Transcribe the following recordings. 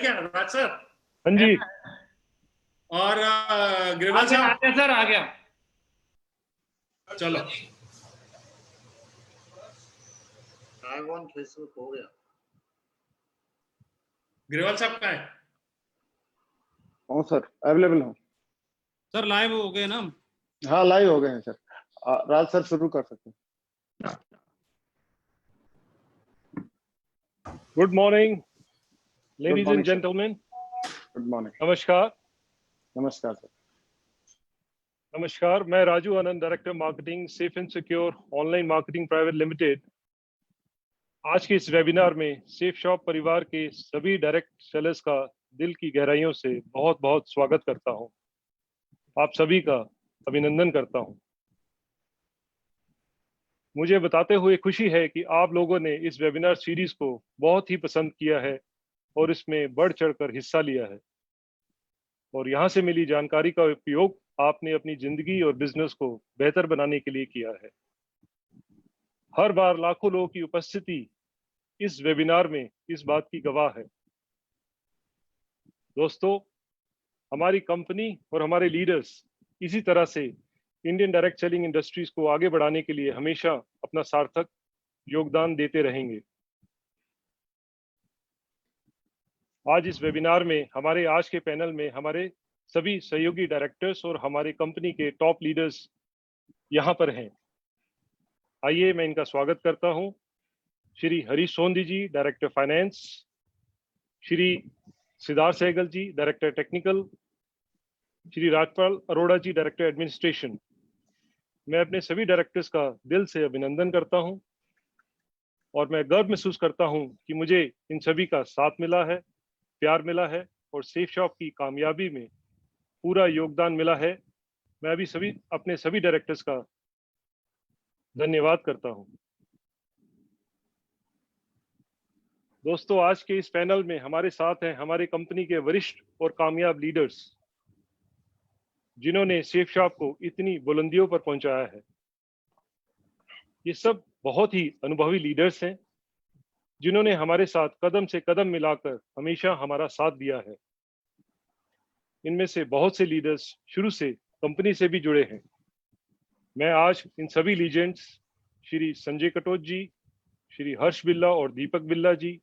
क्या राज सर? हाँ जी। और ग्रेवाल साहब? आ गया सर, आ गया। चलो फेसबुक हो गया। ग्रेवाल साहब कहाँ है? हाँ सर, अवेलेबल हूँ। सर लाइव हो गए ना? हाँ लाइव हो गए हैं सर। राज सर शुरू कर सकते हैं। Good morning ladies and gentleman. Good morning. नमस्कार। नमस्कार सर। नमस्कार, मैं Raju Anand, director marketing, Safe and Secure Online Marketing Private Limited. आज के इस वेबिनार में सेफ शॉप परिवार के सभी डायरेक्ट सेलर्स का दिल की गहराइयों से बहुत बहुत स्वागत करता हूं। आप सभी का अभिनंदन करता हूं। मुझे बताते हुए खुशी है कि आप लोगों ने इस वेबिनार सीरीज को बहुत ही पसंद किया है और इसमें बढ़ चढ़कर हिस्सा लिया है, और यहाँ से मिली जानकारी का उपयोग आपने अपनी जिंदगी और बिजनेस को बेहतर बनाने के लिए किया है। हर बार लाखों लोगों की उपस्थिति इस वेबिनार में इस बात की गवाह है। दोस्तों, हमारी कंपनी और हमारे लीडर्स इसी तरह से इंडियन डायरेक्ट सेलिंग इंडस्ट्रीज को आगे बढ़ाने के लिए हमेशा अपना सार्थक योगदान देते रहेंगे। आज इस वेबिनार में हमारे आज के पैनल में हमारे सभी सहयोगी डायरेक्टर्स और हमारे कंपनी के टॉप लीडर्स यहाँ पर हैं। आइए मैं इनका स्वागत करता हूँ। श्री हरीश सोंधी जी, डायरेक्टर फाइनेंस, श्री सिद्धार्थ सहगल जी, डायरेक्टर टेक्निकल, श्री राजपाल अरोड़ा जी, डायरेक्टर एडमिनिस्ट्रेशन। मैं अपने सभी डायरेक्टर्स का दिल से अभिनंदन करता हूं और मैं गर्व महसूस करता हूं कि मुझे इन सभी का साथ मिला है, प्यार मिला है और सेफ शॉप की कामयाबी में पूरा योगदान मिला है। मैं अभी अपने सभी डायरेक्टर्स का धन्यवाद करता हूं। दोस्तों, आज के इस पैनल में हमारे साथ हैं हमारे कंपनी के वरिष्ठ और कामयाब लीडर्स, जिन्होंने सेफ शॉप को इतनी बुलंदियों पर पहुंचाया है। ये सब बहुत ही अनुभवी लीडर्स हैं, जिन्होंने हमारे साथ कदम से कदम मिलाकर हमेशा हमारा साथ दिया है। इनमें से बहुत से लीडर्स शुरू से कंपनी से भी जुड़े हैं। मैं आज इन सभी लीजेंड्स श्री संजय कटोच जी, श्री हर्ष बिल्ला और दीपक बिल्ला जी,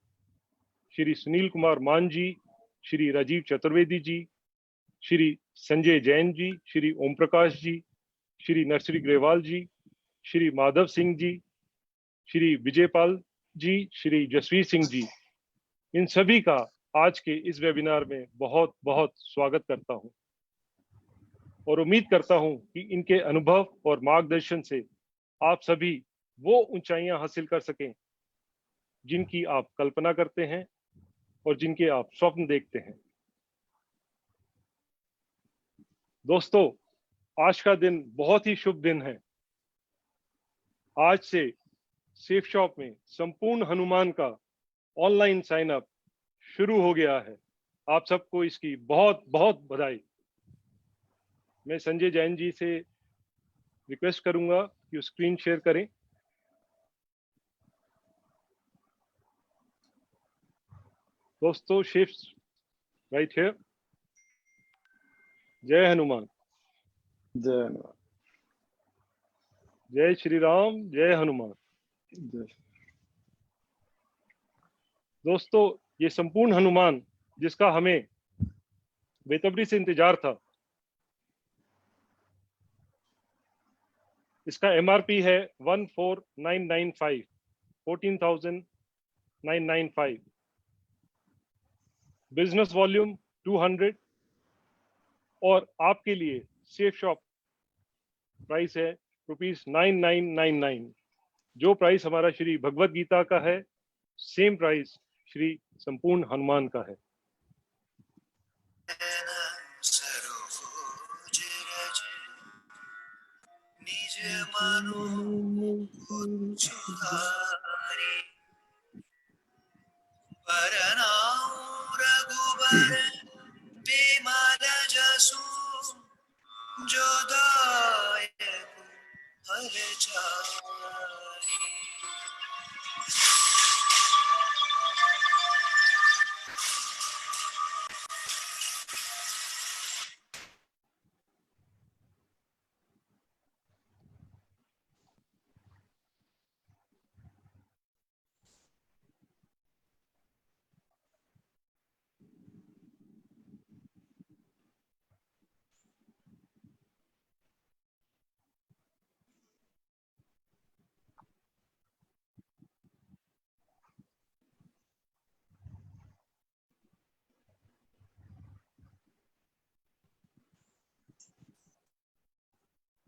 श्री सुनील कुमार मान जी, श्री राजीव चतुर्वेदी जी, श्री संजय जैन जी, श्री ओम प्रकाश जी, श्री नरसरी ग्रेवाल जी, श्री माधव सिंह जी, श्री विजयपाल जी, श्री जसवीर सिंह जी, इन सभी का आज के इस वेबिनार में बहुत बहुत स्वागत करता हूं और उम्मीद करता हूं कि इनके अनुभव और मार्गदर्शन से आप सभी वो ऊंचाइयां हासिल कर सकें जिनकी आप कल्पना करते हैं और जिनके आप स्वप्न देखते हैं। दोस्तों, आज का दिन बहुत ही शुभ दिन है। आज से सेफ शॉप में संपूर्ण हनुमान का ऑनलाइन साइन अप शुरू हो गया है। आप सबको इसकी बहुत बहुत बधाई। मैं संजय जैन जी से रिक्वेस्ट करूंगा कि स्क्रीन शेयर करें। दोस्तों, शिफ्ट राइट हियर। जय हनुमान। जय हनुमान। जय श्री राम, जय हनुमान। जय। दोस्तों, ये संपूर्ण हनुमान जिसका हमें बेसब्री से इंतजार था, इसका एमआरपी है 14,995, 14,995। बिजनेस वॉल्यूम 200 और आपके लिए सेफ शॉप प्राइस है ₹9999। जो प्राइस हमारा श्री भगवत गीता का है, सेम प्राइस श्री संपूर्ण हनुमान का है।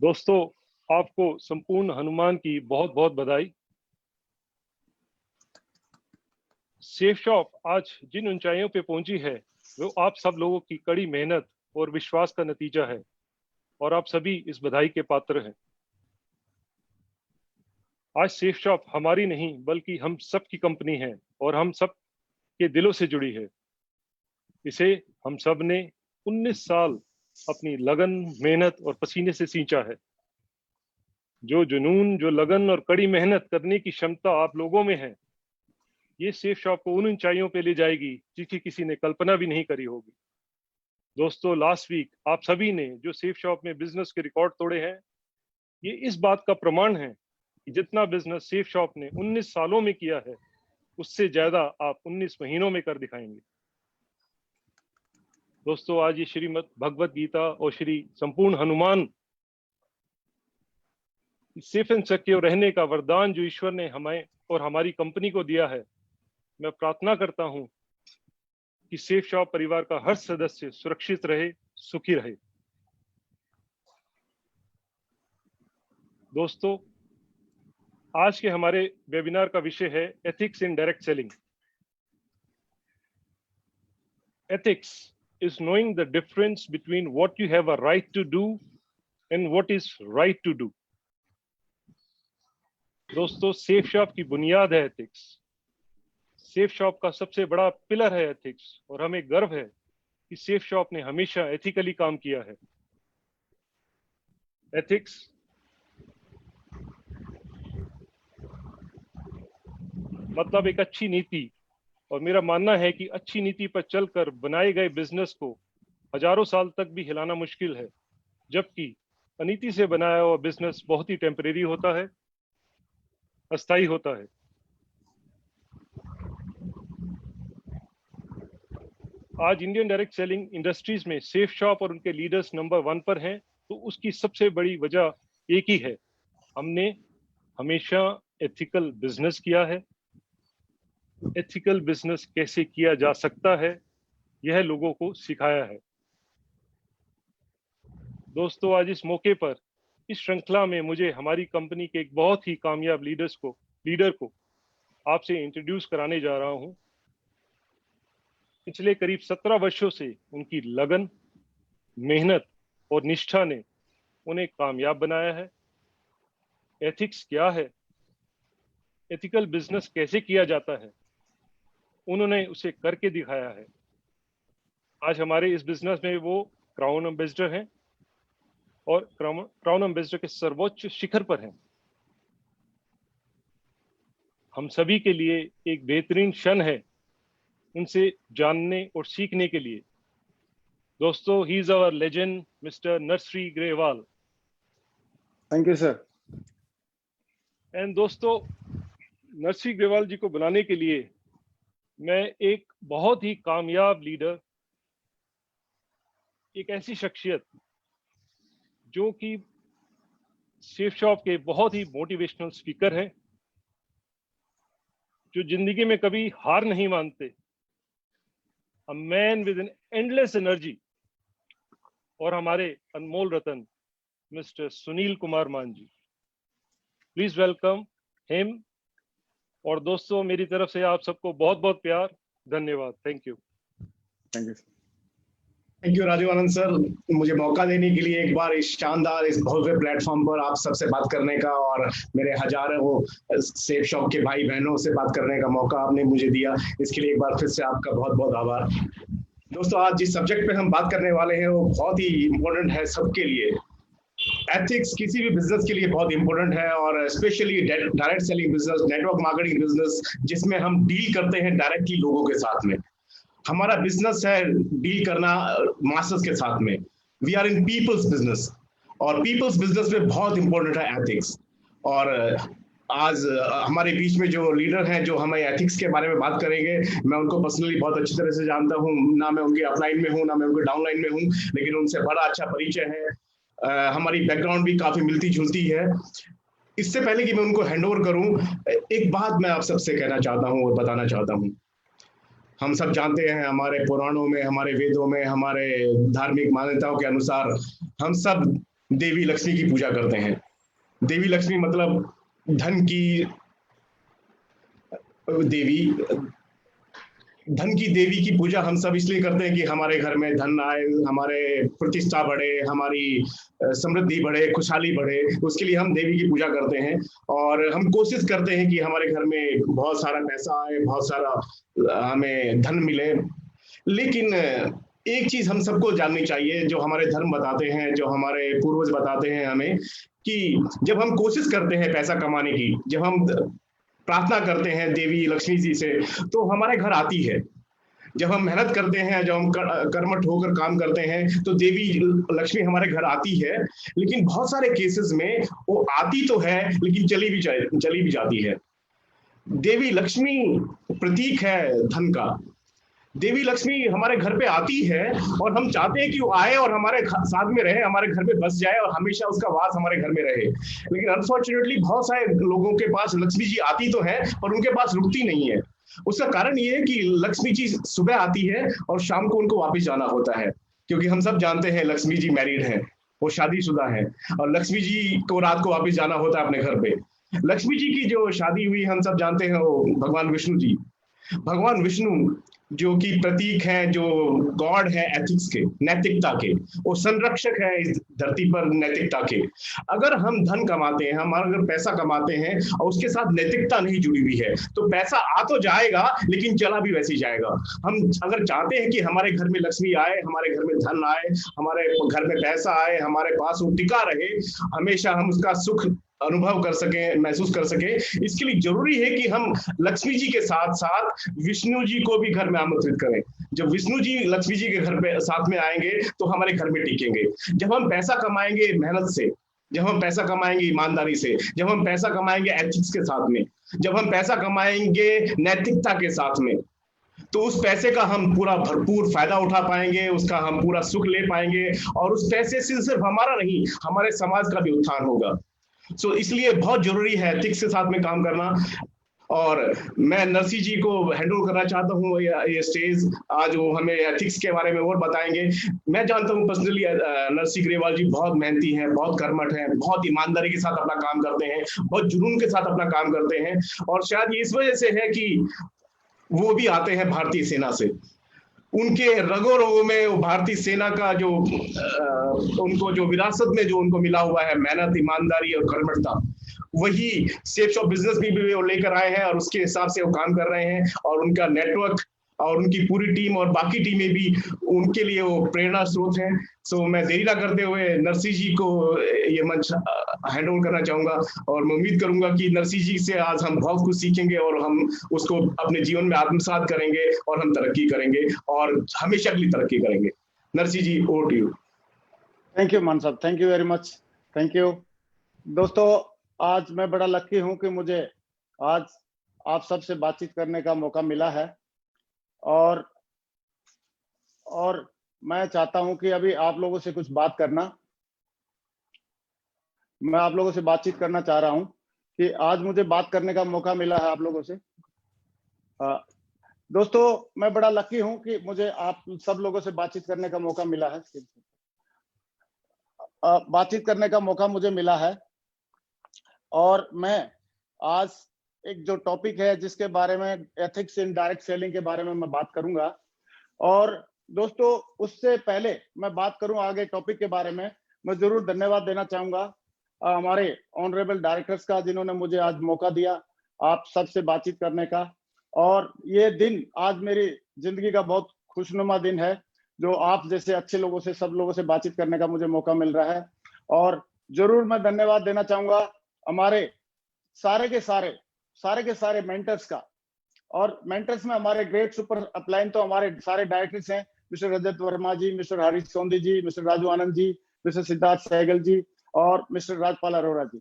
दोस्तों, आपको संपूर्ण हनुमान की बहुत बहुत बधाई। सेफ शॉप आज जिन ऊंचाइयों पे पहुंची है वो आप सब लोगों की कड़ी मेहनत और विश्वास का नतीजा है और आप सभी इस बधाई के पात्र हैं। आज सेफ शॉप हमारी नहीं बल्कि हम सब की कंपनी है और हम सब के दिलों से जुड़ी है। इसे हम सब ने 19 साल अपनी लगन, मेहनत और पसीने से सींचा है। जो जुनून, जो लगन और कड़ी मेहनत करने की क्षमता आप लोगों में है, ये सेफ शॉप को उन ऊंचाइयों पे ले जाएगी जिसकी किसी ने कल्पना भी नहीं करी होगी। दोस्तों, लास्ट वीक आप सभी ने जो सेफ शॉप में बिजनेस के रिकॉर्ड तोड़े हैं, ये इस बात का प्रमाण है कि जितना बिजनेस सेफ शॉप ने 19 सालों में किया है, उससे ज्यादा आप 19 महीनों में कर दिखाएंगे। दोस्तों, आज ये श्रीमद् भगवत गीता और श्री संपूर्ण हनुमान सेफ एंड सिक्योर रहने का वरदान जो ईश्वर ने हमें और हमारी कंपनी को दिया है, मैं प्रार्थना करता हूं कि सेफ शॉप परिवार का हर सदस्य सुरक्षित रहे, सुखी रहे। दोस्तों, आज के हमारे वेबिनार का विषय है ethics in direct selling. Ethics is knowing the difference between what you have a right to do and what is right to do. दोस्तों, सेफ शॉप की बुनियाद है एथिक्स। सेफ शॉप का सबसे बड़ा पिलर है एथिक्स और हमें गर्व है कि सेफ शॉप ने हमेशा एथिकली काम किया है। एथिक्स मतलब एक अच्छी नीति, और मेरा मानना है कि अच्छी नीति पर चलकर बनाए गए बिजनेस को हजारों साल तक भी हिलाना मुश्किल है, जबकि अनीति से बनाया हुआ बिजनेस बहुत ही टेम्परेरी होता है, अस्थायी होता है। आज इंडियन डायरेक्ट सेलिंग इंडस्ट्रीज में सेफ शॉप और उनके लीडर्स नंबर 1 पर हैं, तो उसकी सबसे बड़ी वजह एक ही है, हमने हमेशा एथिकल बिजनेस किया है। एथिकल बिजनेस कैसे किया जा सकता है, यह लोगों को सिखाया है। दोस्तों, आज इस मौके पर इस श्रृंखला में मुझे हमारी कंपनी के एक बहुत ही कामयाब लीडर को आपसे इंट्रोड्यूस कराने जा रहा हूं। पिछले करीब 17 वर्षों से उनकी लगन, मेहनत और निष्ठा ने उन्हें कामयाब बनाया है। एथिक्स क्या है, एथिकल बिजनेस कैसे किया जाता है, उन्होंने उसे करके दिखाया है। आज हमारे इस बिजनेस में वो क्राउन एम्बेसडर हैं और क्राउन एम्बेसडर के सर्वोच्च शिखर पर हैं। हम सभी के लिए एक बेहतरीन क्षण है उनसे जानने और सीखने के लिए। दोस्तों, he is our legend mister Narshri Grewal. Thank you sir. And दोस्तों, नरश्री ग्रेवाल जी को बुलाने के लिए मैं एक बहुत ही कामयाब लीडर, एक ऐसी शख्सियत जो कि सेफ शॉप के बहुत ही मोटिवेशनल स्पीकर हैं, जो जिंदगी में कभी हार नहीं मानते, a man with an endless energy, और हमारे अनमोल रतन मिस्टर सुनील कुमार मान जी। Please welcome him. और दोस्तों, मेरी तरफ से आप सबको बहुत बहुत प्यार, धन्यवाद। Thank you. Thank you. Thank you Rajiv Anand sir, मुझे मौका देने के लिए एक बार इस शानदार, इस भव्य प्लेटफॉर्म पर आप सबसे बात करने का और मेरे हजारों सेफ शॉप के भाई बहनों से बात करने का मौका आपने मुझे दिया, इसके लिए एक बार फिर से आपका बहुत बहुत आभार। दोस्तों, आज जिस सब्जेक्ट पे हम बात करने वाले हैं वो बहुत ही इम्पोर्टेंट है सबके लिए। एथिक्स किसी भी बिजनेस के लिए बहुत इंपॉर्टेंट है, और specially direct selling business, network marketing business, जिसमें हम डील करते हैं डायरेक्टली लोगों के साथ में। हमारा बिजनेस है डील करना मासेस के साथ में। We are in people's business, और पीपल्स बिजनेस में बहुत इंपॉर्टेंट है एथिक्स। और आज हमारे बीच में जो लीडर हैं जो हमें एथिक्स के बारे में बात करेंगे, मैं उनको पर्सनली बहुत अच्छी तरह से जानता हूँ। ना मैं उनकी अपलाइन में हूँ, ना मैं उनके डाउनलाइन में हूँ, लेकिन उनसे बड़ा अच्छा परिचय है। हमारी बैकग्राउंड भी काफी मिलती जुलती है। इससे पहले कि मैं उनको हैंडओवर करूं, एक बात मैं आप सबसे कहना चाहता हूं और बताना चाहता हूं। हम सब जानते हैं, हमारे पुराणों में, हमारे वेदों में, हमारे धार्मिक मान्यताओं के अनुसार हम सब देवी लक्ष्मी की पूजा करते हैं। देवी लक्ष्मी मतलब धन की देवी, धन की देवी की पूजा हम सब इसलिए करते हैं कि हमारे घर में धन आए, हमारे प्रतिष्ठा बढ़े, हमारी समृद्धि बढ़े, खुशहाली बढ़े, उसके लिए हम देवी की पूजा करते हैं। और हम कोशिश करते हैं कि हमारे घर में बहुत सारा पैसा आए, बहुत सारा हमें धन मिले। लेकिन एक चीज हम सबको जाननी चाहिए, जो हमारे धर्म बताते हैं, जो हमारे पूर्वज बताते हैं हमें, कि जब हम कोशिश करते हैं पैसा कमाने की, जब हम प्रार्थना करते हैं देवी लक्ष्मी जी से, तो हमारे घर आती है। जब हम मेहनत करते हैं, जब हम कर्मठ होकर काम करते हैं, तो देवी लक्ष्मी हमारे घर आती है। लेकिन बहुत सारे केसेस में वो आती तो है, लेकिन चली भी जाती है। देवी लक्ष्मी प्रतीक है धन का। देवी लक्ष्मी हमारे घर पे आती है और हम चाहते हैं कि वो आए और हमारे साथ में रहे, हमारे घर पे बस जाए और हमेशा उसका वास हमारे घर में रहे। लेकिन अनफॉर्चुनेटली बहुत सारे लोगों के पास लक्ष्मी जी आती तो है, पर उनके पास रुकती नहीं है। उसका कारण ये है कि लक्ष्मी जी सुबह आती है और शाम को उनको वापस जाना होता है, क्योंकि हम सब जानते हैं लक्ष्मी जी मैरिड है, वो शादीशुदा है, और लक्ष्मी जी को रात को वापस जाना होता है अपने घर पे। लक्ष्मी जी की जो शादी हुई हम सब जानते हैं, वो भगवान विष्णु जी। भगवान विष्णु जो कि प्रतीक है, जो गॉड है एथिक्स के, नैतिकता के, वो संरक्षक है इस धरती पर नैतिकता के। अगर हम धन कमाते हैं, हम अगर पैसा कमाते हैं और उसके साथ नैतिकता नहीं जुड़ी हुई है, तो पैसा आ तो जाएगा लेकिन चला भी वैसे ही जाएगा। हम अगर चाहते हैं कि हमारे घर में लक्ष्मी आए, हमारे घर में धन आए, हमारे घर में पैसा आए, हमारे पास वो टिका रहे, हमेशा हम उसका सुख अनुभव कर सके, महसूस कर सके, इसके लिए जरूरी है कि हम लक्ष्मी जी के साथ साथ विष्णु जी को भी घर में आमंत्रित करें। जब विष्णु जी लक्ष्मी जी के घर पे साथ में आएंगे तो हमारे घर में टिकेंगे। जब हम पैसा कमाएंगे मेहनत से, जब हम पैसा कमाएंगे ईमानदारी से, जब हम पैसा कमाएंगे एथिक्स के साथ में, जब हम पैसा कमाएंगे नैतिकता के साथ में, तो उस पैसे का हम पूरा भरपूर फायदा उठा पाएंगे, उसका हम पूरा सुख ले पाएंगे, और उस पैसे से सिर्फ हमारा नहीं, हमारे समाज का भी उत्थान होगा। इसलिए बहुत जरूरी है एथिक्स के साथ में काम करना। और मैं नरसी जी को हैंडल करना चाहता हूँ ये स्टेज। आज वो हमें एथिक्स के बारे में और बताएंगे। मैं जानता हूँ पर्सनली नरसी ग्रेवाल जी बहुत मेहनती हैं, बहुत कर्मठ हैं, बहुत ईमानदारी के साथ अपना काम करते हैं, बहुत जुनून के साथ अपना काम करते हैं। और शायद ये इस वजह से है कि वो भी आते हैं भारतीय सेना से। उनके रगों रगों में वो भारतीय सेना का जो उनको जो विरासत में जो उनको मिला हुआ है, मेहनत, ईमानदारी और कर्मठता, वही सेफ शॉप बिजनेस भी वो लेकर आए हैं और उसके हिसाब से वो काम कर रहे हैं। और उनका नेटवर्क और उनकी पूरी टीम और बाकी टीमें भी उनके लिए वो प्रेरणा स्रोत हैं। सो मैं देरी ना करते हुए नरसी जी को ये मंच हैंड ओवर करना चाहूंगा, और मैं उम्मीद करूंगा कि नरसी जी से आज हम बहुत कुछ सीखेंगे और हम उसको अपने जीवन में आत्मसात करेंगे और हम तरक्की करेंगे और हमेशा के लिए तरक्की करेंगे। Narsi ji, over to you. Thank you Mann sahab, thank you very much, thank you. दोस्तों, आज मैं बड़ा लकी हूं कि मुझे आज आप सबसे बातचीत करने का मौका मिला है। और मैं चाहता हूं कि अभी आप लोगों से कुछ बात करना, मैं आप लोगों से बातचीत करना चाह रहा हूं कि आज मुझे बात करने का मौका मिला है आप लोगों से। दोस्तों, मैं बड़ा लकी हूं कि मुझे आप सब लोगों से बातचीत करने का मौका मिला है। बातचीत करने का मौका मुझे मिला है, और मैं आज एक जो टॉपिक है जिसके बारे में एथिक्स इन डायरेक्ट सेलिंग के बारे में मैं बात करूंगा। और दोस्तों, उससे पहले मैं बात करूं आगे टॉपिक के बारे में, मैं जरूर धन्यवाद देना चाहूंगा हमारे ऑनरेबल डायरेक्टर्स का, जिन्होंने मुझे आज मौका दिया आप सबसे बातचीत करने का। और ये दिन आज मेरी जिंदगी का बहुत खुशनुमा दिन है, जो आप जैसे अच्छे लोगों से, सब लोगों से बातचीत करने का मुझे मौका मिल रहा है। और जरूर मैं धन्यवाद देना चाहूंगा हमारे सारे के सारे मेंटर्स का। और मेंटर्स में हमारे ग्रेट सुपर अपलाइन तो हमारे सारे डायरेक्टर्स हैं, मिस्टर रजत वर्मा जी, मिस्टर हरीश सोंदी जी, मिस्टर राजू आनंद जी, मिस्टर सिद्धार्थ सहगल जी और मिस्टर राजपाल अरोड़ा जी।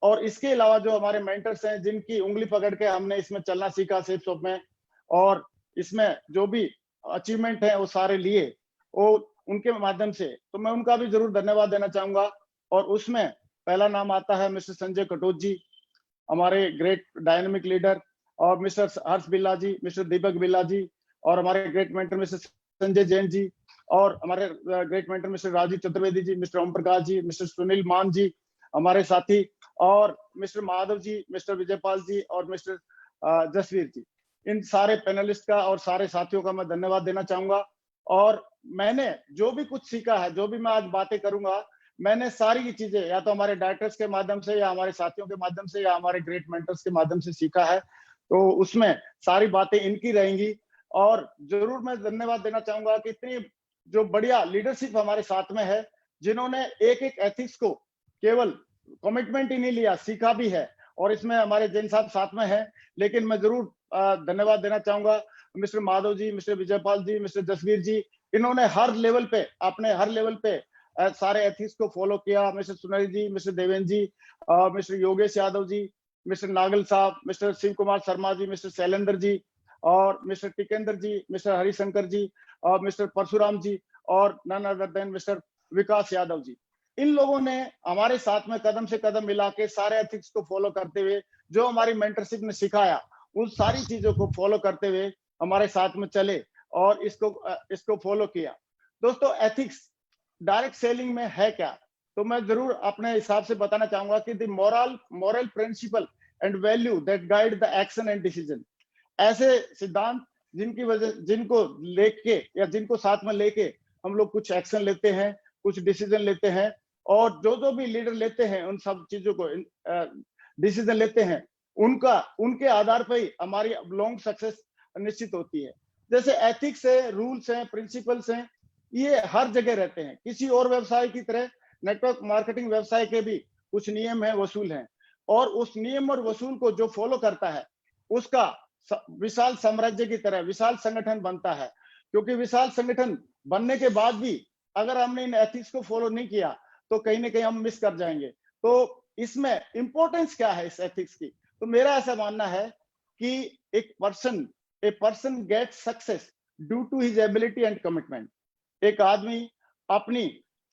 और इसके अलावा जो हमारे मेंटर्स हैं, जिनकी उंगली पकड़ के हमने इसमें चलना सीखा सेफ शॉप में, और इसमें जो भी अचीवमेंट है वो सारे लिए वो उनके माध्यम से, तो मैं उनका भी जरूर धन्यवाद देना चाहूंगा। और उसमें पहला नाम आता है मिस्टर संजय कटोच जी, हमारे ग्रेट डायनेमिक लीडर, और मिस्टर हर्ष बिल्ला जी, मिस्टर दीपक बिल्ला जी, और हमारे great mentor mister Sanjay Jain ji, और हमारे great mentor mister Rajeev Chaturvedi ji, mister Om Prakash ji, mister Sunil Mann ji हमारे साथी, और मिस्टर माधव जी, मिस्टर विजयपाल जी और मिस्टर जसवीर जी, इन सारे पैनलिस्ट का और सारे साथियों का मैं धन्यवाद देना चाहूंगा। और मैंने जो भी कुछ सीखा है, जो भी मैं आज बातें करूंगा, मैंने सारी की चीजें या तो हमारे डायरेक्टर्स के माध्यम से या हमारे साथियों के माध्यम से या हमारे ग्रेट मेंटर्स के माध्यम से सीखा है, तो उसमें सारी बातें इनकी रहेंगी। और जरूर मैं धन्यवाद देना चाहूंगा कि इतनी जो बढ़िया लीडरशिप हमारे साथ में है, जिन्होंने एक एक एथिक्स को केवल कमिटमेंट ही नहीं लिया, सीखा भी है। और इसमें हमारे जैन साहब साथ में है, लेकिन मैं जरूर धन्यवाद देना चाहूंगा मिस्टर माधव जी, मिस्टर विजयपाल जी, मिस्टर जसवीर जी, इन्होंने हर लेवल पे, अपने हर लेवल पे सारे एथिक्स को फॉलो किया। मिस्टर सुनील जी, मिस्टर देवेंद्र जी, मिस्टर योगेश यादव जी, मिस्टर नागल साहब, मिस्टर शिव कुमार शर्मा जी, मिस्टर शैलेंद्र जी और मिस्टर टिकेंद्र जी, मिस्टर हरिशंकर जी और मिस्टर परशुराम जी और नन अदर देन मिस्टर विकास यादव जी, इन लोगों ने हमारे साथ में कदम से कदम मिला के सारे एथिक्स को फॉलो करते हुए, जो हमारी मेंटरशिप ने सिखाया, उन सारी चीजों को फॉलो करते हुए हमारे साथ में चले और इसको फॉलो किया। दोस्तों, एथिक्स डायरेक्ट सेलिंग में है क्या, तो मैं जरूर अपने हिसाब से बताना चाहूंगा कि the moral principle and value that guide the action and decision, ऐसे सिद्धांत जिनको लेके या जिनको साथ में लेके हम लोग कुछ एक्शन लेते हैं, कुछ डिसीजन लेते हैं, और जो भी लीडर लेते हैं उन सब चीजों को डिसीजन लेते हैं, उनके आधार पर ही हमारी लॉन्ग सक्सेस निश्चित होती है। जैसे एथिक्स है, रूल्स हैं, प्रिंसिपल्स हैं, ये हर जगह रहते हैं। किसी और व्यवसाय की तरह नेटवर्क मार्केटिंग व्यवसाय के भी कुछ नियम है, वसूल हैं, और उस नियम और वसूल को जो फॉलो करता है उसका विशाल साम्राज्य की तरह विशाल संगठन बनता है। क्योंकि विशाल संगठन बनने के बाद भी अगर हमने इन एथिक्स को फॉलो नहीं किया तो कहीं ना कहीं हम मिस कर जाएंगे। तो इसमें इंपॉर्टेंस क्या है इस एथिक्स की, तो मेरा ऐसा मानना है कि a person get success due to his ability and commitment. एक आदमी अपनी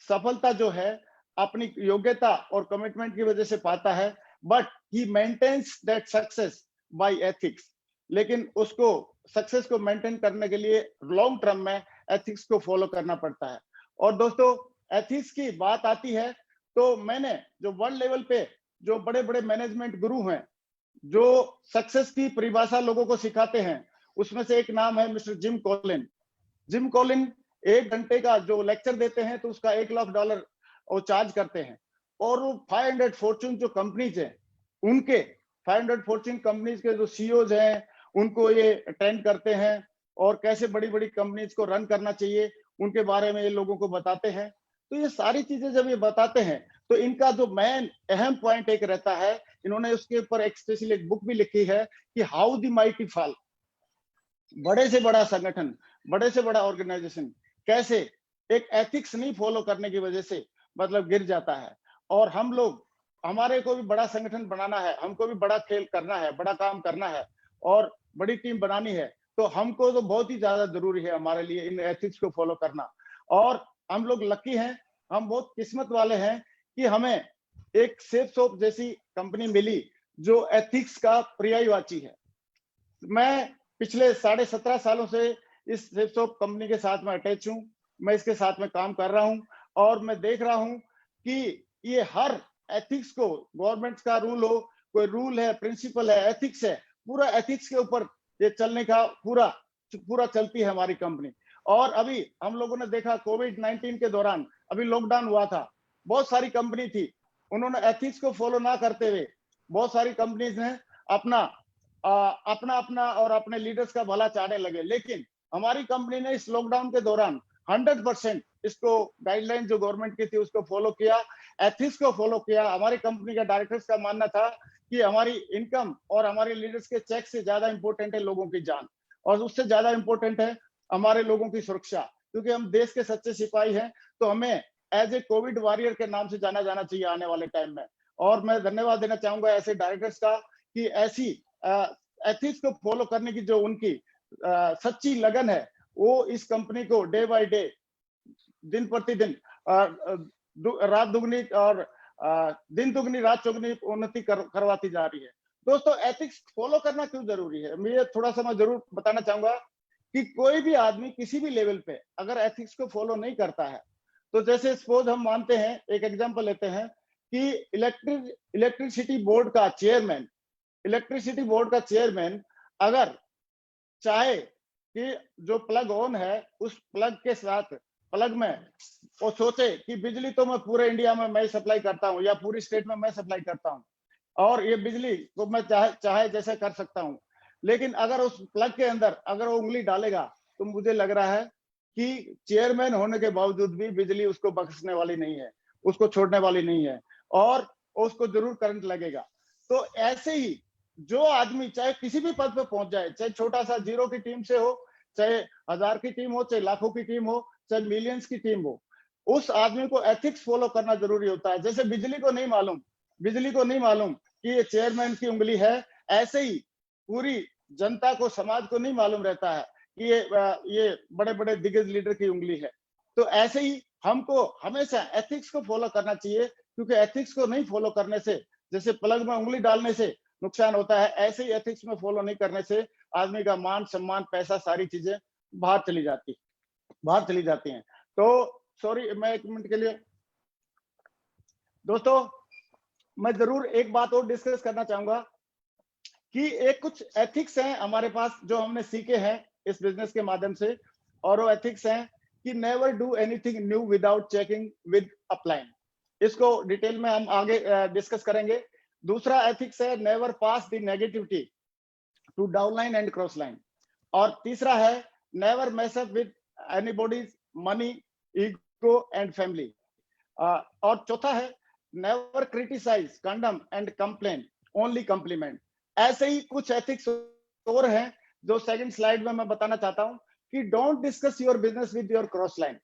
सफलता जो है अपनी योग्यता और कमिटमेंट की वजह से पाता है, but he maintains that success by ethics. लेकिन उसको सक्सेस को मेंटेन करने के लिए लॉन्ग टर्म में एथिक्स को फॉलो करना पड़ता है। और दोस्तों, एथिक्स की बात आती है तो मैंने जो वर्ल्ड लेवल पे जो बड़े बड़े मैनेजमेंट गुरु हैं, जो सक्सेस की परिभाषा लोगों को सिखाते हैं, उसमें से एक नाम है mister gym Colin. Gym Colin 1 घंटे का जो लेक्चर देते हैं तो उसका $1 लाख वो चार्ज करते हैं। और वो 500 फॉर्चून जो कंपनीज हैं, उनके 500 फॉर्चून कंपनीज के जो सीईओज हैं, उनको ये अटेंड करते हैं और कैसे बड़ी बड़ी कंपनीज को रन करना चाहिए उनके बारे में ये लोगों को बताते हैं। तो ये सारी चीजें जब ये बताते हैं तो इनका जो मेन अहम पॉइंट एक रहता है, इन्होंने उसके ऊपर एक स्पेशल एक बुक भी लिखी है कि हाउ द माइटी फॉल। बड़े से बड़ा संगठन, बड़े से बड़ा ऑर्गेनाइजेशन कैसे एक एथिक्स नहीं फॉलो करने की वजह से मतलब गिर जाता है। और हम लोग, हमारे को भी बड़ा संगठन बनाना है, हमको भी बड़ा खेल करना है, बड़ा काम करना है और बड़ी टीम बनानी है, तो हमको तो बहुत ही ज्यादा जरूरी है हमारे लिए इन एथिक्स को फॉलो करना। और हम लोग लकी हैं, हम बहुत किस्मत वाले हैं कि हमें एक सेफ शॉप जैसी कंपनी मिली जो एथिक्स का पर्यायवाची है। मैं पिछले 17.5 सालों से इस सेफ शॉप कंपनी के साथ में अटैच हूं, मैं इसके साथ में काम कर रहा हूं और मैं देख रहा हूं कि ये हर एथिक्स को, गवर्नमेंट का रूल हो, कोई रूल है, प्रिंसिपल है, एथिक्स है, पूरा एथिक्स के ऊपर ये चलने का पूरा चलती है हमारी कंपनी। और अभी हम लोगों ने देखा कोविड-19 के दौरान, अभी लॉकडाउन हुआ था, बहुत सारी कंपनी थी, उन्होंने एथिक्स को फॉलो ना करते हुए बहुत सारी कंपनीज ने अपना और अपने लीडर्स का भला चाहने लगे। लेकिन हमारी कंपनी ने इस लॉकडाउन के दौरान 100% इसको गाइडलाइन जो गवर्नमेंट की थी उसको फॉलो किया, एथिक्स को फॉलो किया। हमारी कंपनी का डायरेक्टर्स का मानना था कि हमारी इनकम और हमारे लीडर्स के चेक से ज्यादा इंपॉर्टेंट है लोगों की जान, और उससे ज्यादा इंपॉर्टेंट है हमारे लोगों की सुरक्षा। क्योंकि हम देश के सच्चे सिपाही हैं, तो हमें एज ए कोविड वॉरियर के नाम से जाना जाना चाहिए आने वाले टाइम में। और मैं धन्यवाद देना चाहूंगा ऐसे डायरेक्टर्स का कि ऐसी एथिक्स को फॉलो करने की जो उनकी सच्ची लगन है, वो इस कंपनी को डे बाय डे, दिन प्रतिदिन रात दुगनी और दिन दुगनी रात चौगुनी उन्नति करवाती जा रही है। दोस्तों, एथिक्स फॉलो करना क्यों जरूरी है, मैं थोड़ा सा मैं जरूर बताना चाहूंगा कि कोई भी आदमी किसी भी लेवल पे अगर एथिक्स को फॉलो नहीं करता है, तो जैसे सपोज हम मानते हैं, एक एग्जांपल लेते हैं कि इलेक्ट्रिसिटी बोर्ड का चेयरमैन अगर चाहे कि जो प्लग ऑन है उस प्लग के साथ प्लग में वो सोचे कि बिजली तो मैं पूरे इंडिया में मैं सप्लाई करता हूं या पूरी स्टेट में मैं सप्लाई करता हूं और ये बिजली को मैं चाहे जैसे कर सकता हूं, लेकिन अगर उस प्लग के अंदर अगर वो उंगली डालेगा तो मुझे लग रहा है कि चेयरमैन होने के बावजूद भी बिजली उसको बख्शने वाली नहीं है, उसको छोड़ने वाली नहीं है और उसको जरूर करंट लगेगा। तो ऐसे ही जो आदमी चाहे किसी भी पद पे पहुंच जाए, चाहे छोटा सा जीरो की टीम से हो, चाहे 1000 की टीम हो, चाहे लाखों की टीम हो, चाहे मिलियंस की टीम हो, उस आदमी को एथिक्स फॉलो करना जरूरी होता है। जैसे बिजली को नहीं मालूम कि ये चेयरमैन की उंगली है, ऐसे ही पूरी जनता को, समाज को नहीं मालूम रहता है कि ये बड़े बड़े दिग्गज लीडर की उंगली है। तो ऐसे ही हमको हमेशा एथिक्स को फॉलो करना चाहिए, क्योंकि एथिक्स को नहीं फॉलो करने से, जैसे प्लग में उंगली डालने से नुकसान होता है, ऐसे ही एथिक्स में फॉलो नहीं करने से आदमी का मान सम्मान, पैसा, सारी चीजें बाहर चली जाती हैं। तो सॉरी, मैं 1 मिनट के लिए दोस्तों, मैं जरूर एक बात और डिस्कस करना चाहूंगा कि एक कुछ एथिक्स हैं हमारे पास जो हमने सीखे हैं इस बिजनेस के माध्यम से, और वो एथिक्स हैं कि never do anything new without checking with upline. इसको डिटेल में हम आगे डिस्कस करेंगे। दूसरा एथिक्स है never pass the negativity to downline and cross line. और तीसरा है never mess up with anybody's money, ego and family. और चौथा है never criticise, condemn and complain, only compliment. ऐसे ही कुछ एथिक्स और हैं जो सेकंड स्लाइड में मैं बताना चाहता हूं कि don't discuss your business with your cross line.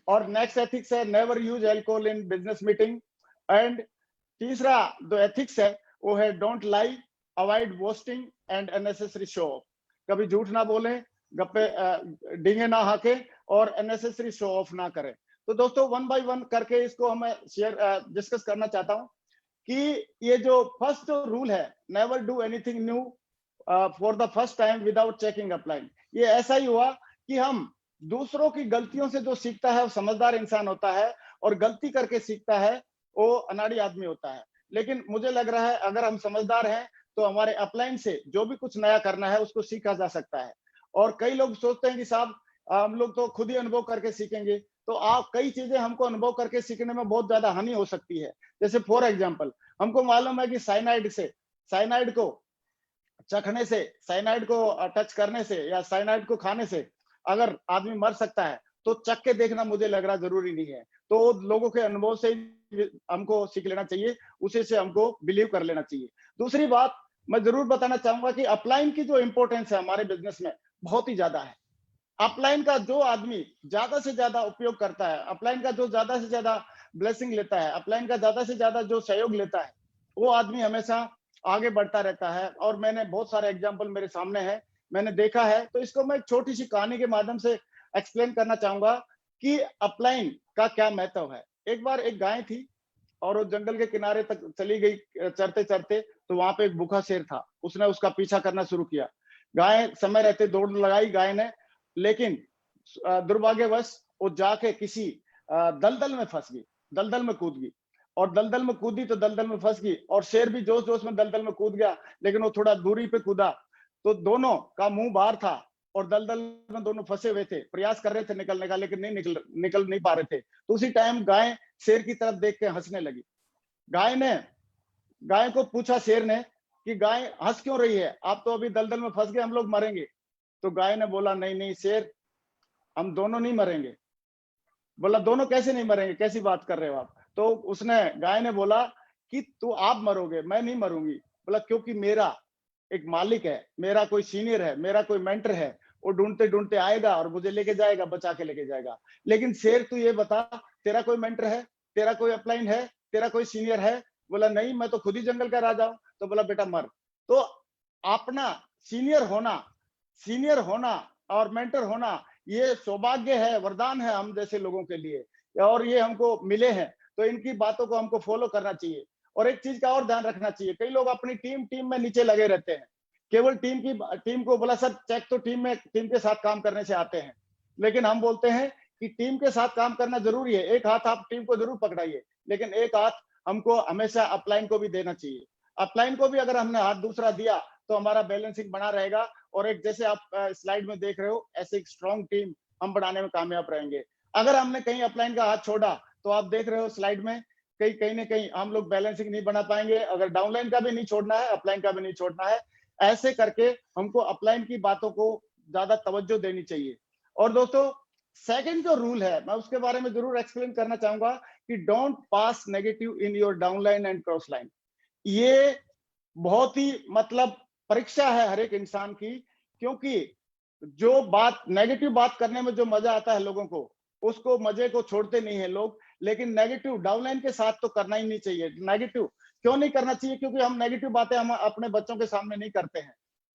और नेक्स्ट एथिक्स है never use alcohol in business meeting. And तीसरा जो एथिक्स है वो है don't lie, avoid boasting and unnecessary show off. कभी झूठ ना बोले, गप्पे डींगे ना हाके और अननेसेसरी शो ऑफ ना करें। तो दोस्तों 1 बाय 1 करके इसको हम डिस्कस करना चाहता हूं कि ये जो फर्स्ट जो रूल है never do anything new for the first time without checking upline, ये ऐसा ही हुआ कि हम दूसरों की गलतियों से जो सीखता है वो समझदार इंसान होता है, और गलती करके सीखता है वो अनाड़ी आदमी होता है। लेकिन मुझे लग रहा है अगर हम समझदार हैं तो हमारे अपलाइन से जो भी कुछ नया करना है उसको सीखा जा सकता है। और कई लोग सोचते हैं कि साहब हम लोग तो खुद ही अनुभव करके सीखेंगे, तो आप कई चीजें हमको अनुभव करके सीखने में बहुत ज्यादा हानि हो सकती है। जैसे फॉर एग्जांपल हमको मालूम है कि साइनाइड को चखने से, साइनाइड को टच करने से या साइनाइड को खाने से अगर आदमी मर सकता है, तो चख के देखना मुझे लग रहा जरूरी नहीं है। तो लोगों के अनुभव से हमको सीख लेना चाहिए, उसी से हमको बिलीव कर लेना चाहिए। दूसरी बात मैं जरूर बताना चाहूंगा कि अपलाइन की जो इंपॉर्टेंस है हमारे बिजनेस में बहुत ही ज्यादा है। अपलाइन का जो आदमी ज्यादा से ज्यादा उपयोग करता है, अपलाइन का जो ज्यादा से ज्यादा ब्लेसिंग लेता है, अपलाइन का ज्यादा से ज्यादा जो सहयोग लेता है, वो आदमी हमेशा आगे बढ़ता रहता है। और मैंने बहुत सारे एग्जाम्पल मेरे सामने है, मैंने देखा है। तो इसको मैं एक छोटी सी कहानी के माध्यम से एक्सप्लेन करना चाहूंगा कि अपलाइन का क्या महत्व है। एक बार एक गाय थी और वो जंगल के किनारे तक चली गई चरते चरते, तो वहां पे एक भूखा शेर था। उसने उसका पीछा करना शुरू किया। गाय समय रहते दौड़ लगाई गाय ने, लेकिन दुर्भाग्यवश वो जाके किसी दलदल में फंस गई, दलदल में कूद गई। और दलदल में कूदी तो दलदल में फंस गई, और शेर भी जोश जोश में दलदल में कूद गया, लेकिन वो थोड़ा दूरी पे कूदा तो दोनों का मुंह बाहर था और दलदल में दोनों फंसे हुए थे, प्रयास कर रहे थे निकलने का, लेकिन नहीं निकल नहीं पा रहे थे। तो उसी टाइम गाय शेर की तरफ देख के हंसने लगी। गाय को पूछा शेर ने कि गाय हंस क्यों रही है, आप तो अभी दलदल में फंस गए, हम लोग मरेंगे। तो गाय ने बोला नहीं नहीं शेर, हम दोनों नहीं मरेंगे। बोला दोनों कैसे नहीं मरेंगे, कैसी बात कर रहे हो आप। तो गाय ने बोला कि तू आप मरोगे, मैं नहीं मरूंगी। बोला क्योंकि मेरा एक मालिक है, मेरा कोई सीनियर है, मेरा कोई मेंटर है, वो ढूंढते ढूंढते आएगा और मुझे लेके जाएगा, बचा के लेके जाएगा। लेकिन शेर तू ये बता, तेरा कोई मेंटर है, तेरा कोई अपलाइन है, तेरा कोई सीनियर है। बोला नहीं, मैं तो खुद ही जंगल का राजा हूं। तो बोला बेटा मर। तो अपना सीनियर होना और मेंटर होना ये सौभाग्य है, वरदान है हम जैसे लोगों के लिए, और ये हमको मिले हैं। तो इनकी बातों को हमको फॉलो करना चाहिए। और एक चीज का और ध्यान रखना चाहिए, कई लोग अपनी टीम में नीचे लगे रहते हैं केवल टीम को बोला सर चेक तो टीम के साथ काम करने से आते हैं, लेकिन हम बोलते हैं कि टीम के साथ काम करना जरूरी है, एक हाथ आप टीम को जरूर पकड़ाइए, लेकिन एक हाथ हमको हमेशा अपलाइन को भी देना चाहिए। अपलाइन को भी अगर हमने हाथ दूसरा दिया तो हमारा बैलेंसिंग बना रहेगा, और एक जैसे आप स्लाइड में देख रहे हो ऐसे एक स्ट्रॉन्ग टीम हम बनाने में कामयाब रहेंगे। अगर हमने कहीं अपलाइन का हाथ छोड़ा तो आप देख रहे हो स्लाइड में कहीं ना कहीं हम लोग बैलेंसिंग नहीं बना पाएंगे। अगर डाउनलाइन का भी नहीं छोड़ना है, अपलाइन का भी नहीं छोड़ना है, ऐसे करके हमको अपलाइन की बातों को ज्यादा तवज्जो देनी चाहिए। और दोस्तों सेकंड जो रूल है मैं उसके बारे में जरूर एक्सप्लेन करना चाहूंगा कि don't pass negative in your downline and cross line. ये बहुत ही मतलब परीक्षा है हर एक इंसान की, क्योंकि जो बात नेगेटिव बात करने में जो मजा आता है लोगों को, उसको मजे को छोड़ते नहीं है लोग। लेकिन नेगेटिव डाउनलाइन के साथ तो करना ही नहीं चाहिए। नेगेटिव क्यों नहीं करना चाहिए? क्योंकि हम नेगेटिव बातें हम अपने बच्चों के सामने नहीं करते हैं।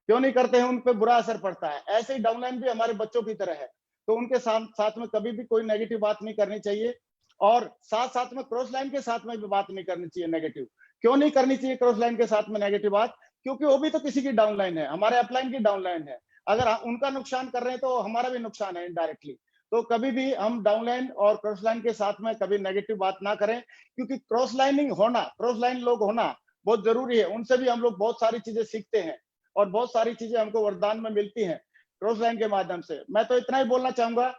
क्यों नहीं करते हैं? उन पे बुरा असर पड़ता है। ऐसे ही डाउनलाइन भी हमारे बच्चों की तरह है, तो उनके साथ में कभी भी कोई नेगेटिव बात नहीं करनी चाहिए। और साथ में क्रॉस लाइन के साथ में भी बात नहीं करनी चाहिए नेगेटिव। क्यों नहीं करनी चाहिए क्रॉस लाइन के साथ में नेगेटिव बात? क्योंकि वो भी तो किसी की डाउनलाइन है, हमारे अपलाइन की डाउनलाइन है। अगर उनका नुकसान कर रहे हैं तो हमारा भी नुकसान है इनडायरेक्टली। तो कभी भी हम डाउनलाइन और क्रॉस लाइन के साथ में कभी नेगेटिव बात ना करें, क्योंकि क्रॉस लाइन लोग होना बहुत जरूरी है। उनसे भी हम लोग बहुत सारी चीजें सीखते हैं और बहुत सारी चीजें हमको वरदान में मिलती हैं क्रॉस लाइन के माध्यम से। मैं तो इतना ही बोलना चाहूंगा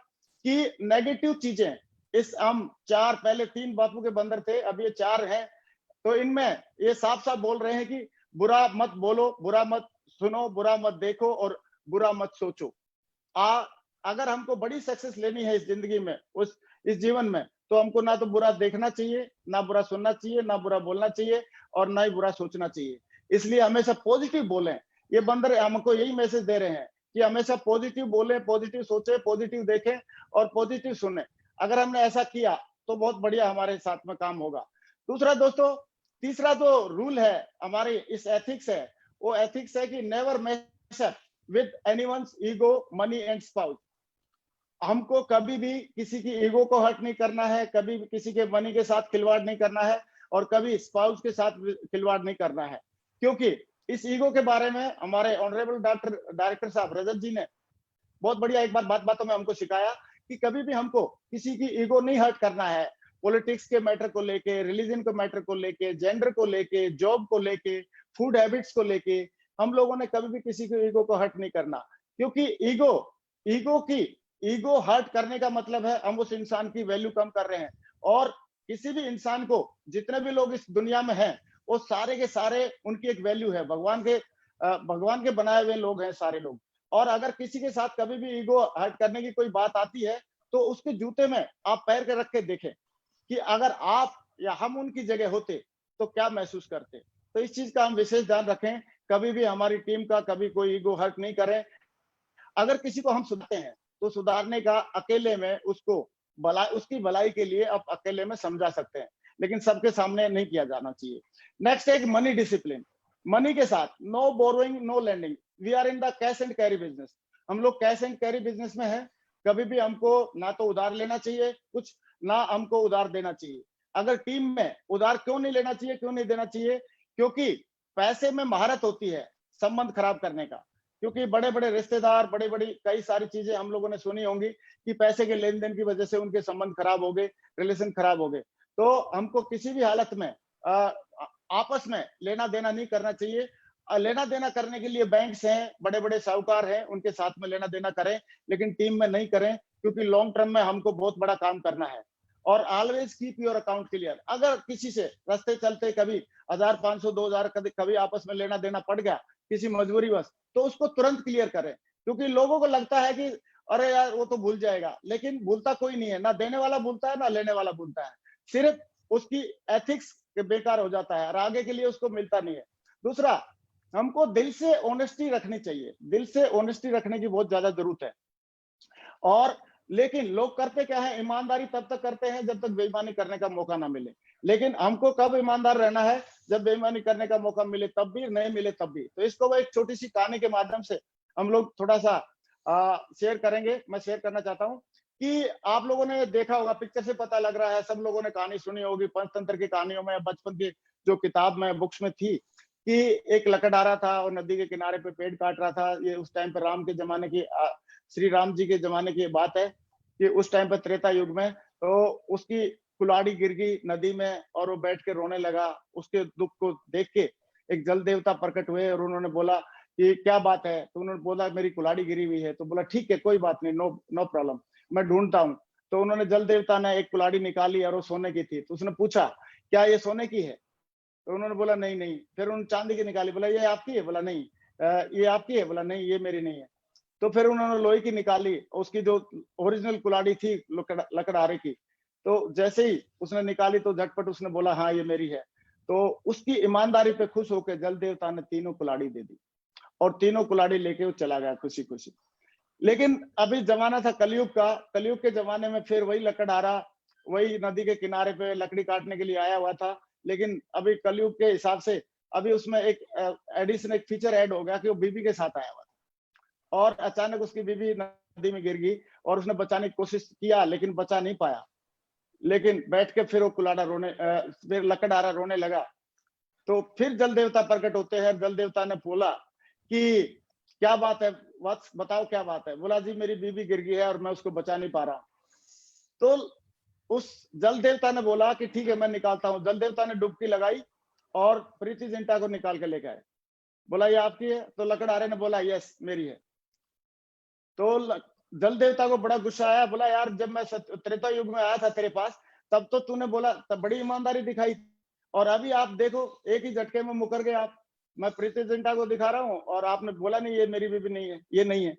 कि नेगेटिव चीजें इस हम पहले 3 बापू के बंदर थे, अब ये 4 हैं, तो इनमें ये साफ साफ बोल रहे हैं कि बुरा मत बोलो, बुरा मत सुनो, बुरा मत देखो और बुरा मत सोचो। अगर हमको बड़ी सक्सेस लेनी है इस जिंदगी में, इस जीवन में, तो हमको ना तो बुरा देखना चाहिए, ना बुरा सुनना चाहिए, ना बुरा बोलना चाहिए और ना ही बुरा सोचना चाहिए। इसलिए हमेशा पॉजिटिव बोलें। ये बंदर हमको यही मैसेज दे रहे हैं कि हमेशा पॉजिटिव बोले, पॉजिटिव सोचे, पॉजिटिव देखें और पॉजिटिव सुने। अगर हमने ऐसा किया तो बहुत बढ़िया हमारे साथ में काम होगा। दूसरा दोस्तों, तीसरा जो रूल है हमारे इस एथिक्स है, वो एथिक्स है कि never mess up with anyone's ego, money and spouse. हमको कभी भी किसी की ईगो को हर्ट नहीं करना है, कभी भी किसी के मनी के साथ खिलवाड़ नहीं करना है और कभी स्पाउस के साथ खिलवाड़ नहीं करना है। क्योंकि इस ईगो के बारे में हमारे ऑनरेबल डायरेक्टर साहब रजत जी ने बहुत बढ़िया एक बार बातों में हमको सिखाया कि कभी भी हमको किसी की ईगो नहीं हर्ट करना है। पॉलिटिक्स के मैटर को लेके, रिलीजन के मैटर को लेके, जेंडर को लेके, जॉब को लेके, फूड हैबिट्स को लेके, हम लोगों ने कभी भी किसी की ईगो को हर्ट नहीं करना। क्योंकि ईगो हर्ट करने का मतलब है हम उस इंसान की वैल्यू कम कर रहे हैं। और किसी भी इंसान को, जितने भी लोग इस दुनिया में हैं, वो सारे के सारे उनकी एक वैल्यू है। भगवान के बनाए हुए लोग हैं सारे लोग। और अगर किसी के साथ कभी भी ईगो हर्ट करने की कोई बात आती है तो उसके जूते में आप पैर के रख के देखें कि अगर आप या हम उनकी जगह होते तो क्या महसूस करते। तो इस चीज का हम विशेष ध्यान रखें, कभी भी हमारी टीम का कभी कोई ईगो हर्ट नहीं करें। अगर किसी को हम सुधारते हैं तो सुधारने का अकेले में उसकी भलाई के लिए आप अकेले में समझा सकते हैं, लेकिन सबके सामने नहीं किया जाना चाहिए। नेक्स्ट एक मनी डिसिप्लिन। मनी के साथ no borrowing, no lending. We are in the cash and carry business. हम लोग कैश एंड कैरी बिजनेस में हैं। कभी भी हमको ना तो उधार लेना चाहिए कुछ, ना हमको उधार देना चाहिए। अगर टीम में उधार क्यों नहीं लेना चाहिए, क्यों नहीं देना चाहिए? क्योंकि पैसे में महारत होती है संबंध खराब करने का। क्योंकि बड़े बड़े रिश्तेदार, बड़ी बड़ी कई सारी चीजें हम लोगों ने सुनी होंगी कि पैसे के लेन देन की वजह से उनके संबंध खराब हो गए, रिलेशन खराब हो गए। तो हमको किसी भी हालत में आपस में लेना देना नहीं करना चाहिए। लेना देना करने के लिए बैंक्स हैं, बड़े बड़े साहूकार हैं, उनके साथ में लेना देना करें, लेकिन टीम में नहीं करें, क्योंकि लॉन्ग टर्म में हमको बहुत बड़ा काम करना है। और always keep your account clear. अगर किसी से रास्ते चलते कभी 1000, 500, 2000 कभी आपस में लेना देना पड़ गया किसी मजबूरी बस, तो उसको तुरंत क्लियर करें। क्योंकि लोगों को लगता है कि अरे यार वो तो भूल जाएगा, लेकिन भूलता कोई नहीं है। ना देने वाला भूलता है, ना लेने वाला भूलता है। सिर्फ उसकी एथिक्स बेकार हो जाता है और आगे के लिए उसको मिलता नहीं है। दूसरा, हमको दिल से ऑनेस्टी रखनी चाहिए। दिल से ऑनेस्टी रखने की बहुत ज्यादा जरूरत है। और लेकिन लोग करते क्या है, ईमानदारी तब तक करते हैं जब तक बेईमानी करने का मौका ना मिले। लेकिन हमको कब ईमानदार रहना है? जब बेईमानी करने का मौका मिले तब भी, नहीं मिले तब भी। तो इसको वो एक छोटी सी कहानी के माध्यम से हम लोग थोड़ा सा शेयर करेंगे। मैं शेयर करना चाहता हूँ कि आप लोगों ने देखा होगा, पिक्चर से पता लग रहा है, सब लोगों ने कहानी सुनी होगी पंचतंत्र की कहानियों में, बचपन की जो किताब में, बुक्स में थी, कि एक लकड़हारा था और नदी के किनारे पे पेड़ काट रहा था। ये उस टाइम पे राम के जमाने की श्री राम जी के जमाने की बात है कि उस टाइम पे त्रेता युग में, तो उसकी कुल्हाड़ी गिर गई नदी में और वो बैठ के रोने लगा। उसके दुख को देख के एक जल देवता प्रकट हुए और उन्होंने बोला कि क्या बात है, तो उन्होंने बोला मेरी कुल्हाड़ी गिरी हुई है। तो बोला ठीक है कोई बात नहीं, नो प्रॉब्लम, मैं ढूंढता हूँ। तो उन्होंने जल देवता ने एक कुल्हाड़ी निकाली और वो सोने की थी। तो उसने पूछा क्या ये सोने की है? तो उन्होंने बोला नहीं नहीं। फिर उन्होंने चांदी की निकाली, बोला ये आपकी है? बोला नहीं। ये आपकी है? बोला नहीं ये मेरी नहीं है। तो फिर उन्होंने लोहे की निकाली, उसकी जो ओरिजिनल कुल्हाड़ी थी लकड़हारे की, तो जैसे ही उसने निकाली तो झटपट उसने बोला हाँ ये मेरी है। तो उसकी ईमानदारी पे खुश होकर जल देवता ने तीनों कुल्हाड़ी दे दी और तीनों कुल्हाड़ी लेके वो चला गया खुशी खुशी। लेकिन अभी जमाना था कलयुग का। कलयुग के जमाने में फिर वही लकड़हारा वही नदी के किनारे पे लकड़ी काटने के लिए आया हुआ था। लेकिन अभी कलयुग के हिसाब से अभी उसमें एक एडिशन, एक फीचर ऐड हो गया कि वो बीबी के साथ आया हुआ था और अचानक उसकी बीबी नदी में गिर गई और उसने बचाने की कोशिश किया लेकिन बचा नहीं पाया। लेकिन बैठ के फिर वो फिर लकड़हारा रोने लगा। तो फिर जल देवता प्रकट होते हैं। जल देवता ने बोला कि क्या बात है, बताओ क्या बात है? बोला जी मेरी बीबी गिर गई है और मैं उसको बचा नहीं पा रहा। तो उस जल देवता ने बोला कि ठीक है मैं निकालता हूं। जल देवता ने डुबकी लगाई और प्रीति जिंटा को निकाल के लेके आए। बोला ये आपकी है? तो लकड़हारे ने बोला यस मेरी है। तो जल देवता को बड़ा गुस्सा आया। बोला यार जब मैं त्रेता युग में आया था तेरे पास तब तो तूने बोला, तब बड़ी ईमानदारी दिखाई और अभी आप देखो एक ही झटके में मुकर गए आप। मैं प्रीति जिंटा को दिखा रहा हूँ और आपने बोला नहीं ये मेरी बीबी नहीं है, ये नहीं है।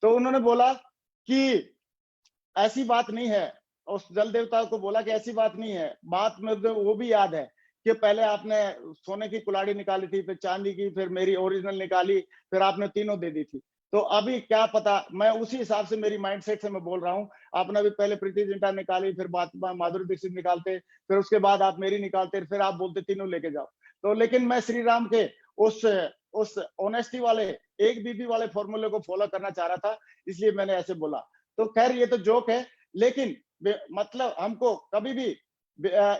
तो उन्होंने बोला कि ऐसी बात नहीं है। उस जल देवता को बोला कि ऐसी बात नहीं है। बात में वो भी याद है कि पहले आपने सोने की कुल्हाड़ी निकाली थी, फिर चांदी की, फिर मेरी ओरिजिनल निकाली, फिर आपने तीनों दे दी थी। तो अभी क्या पता, मैं उसी हिसाब से मेरी माइंडसेट से मैं बोल रहा हूँ। आपने अभी पहले प्रीति जिंटा निकाली, फिर बात माधुरी दीक्षित निकालते, फिर उसके बाद आप मेरी निकालते, फिर आप बोलते तीनों लेके जाओ। तो लेकिन मैं श्री राम के उस ऑनेस्टी वाले एक बीबी वाले फॉर्मूले को फॉलो करना चाह रहा था, इसलिए मैंने ऐसे बोला। तो खैर ये तो जोक है, लेकिन मतलब हमको कभी भी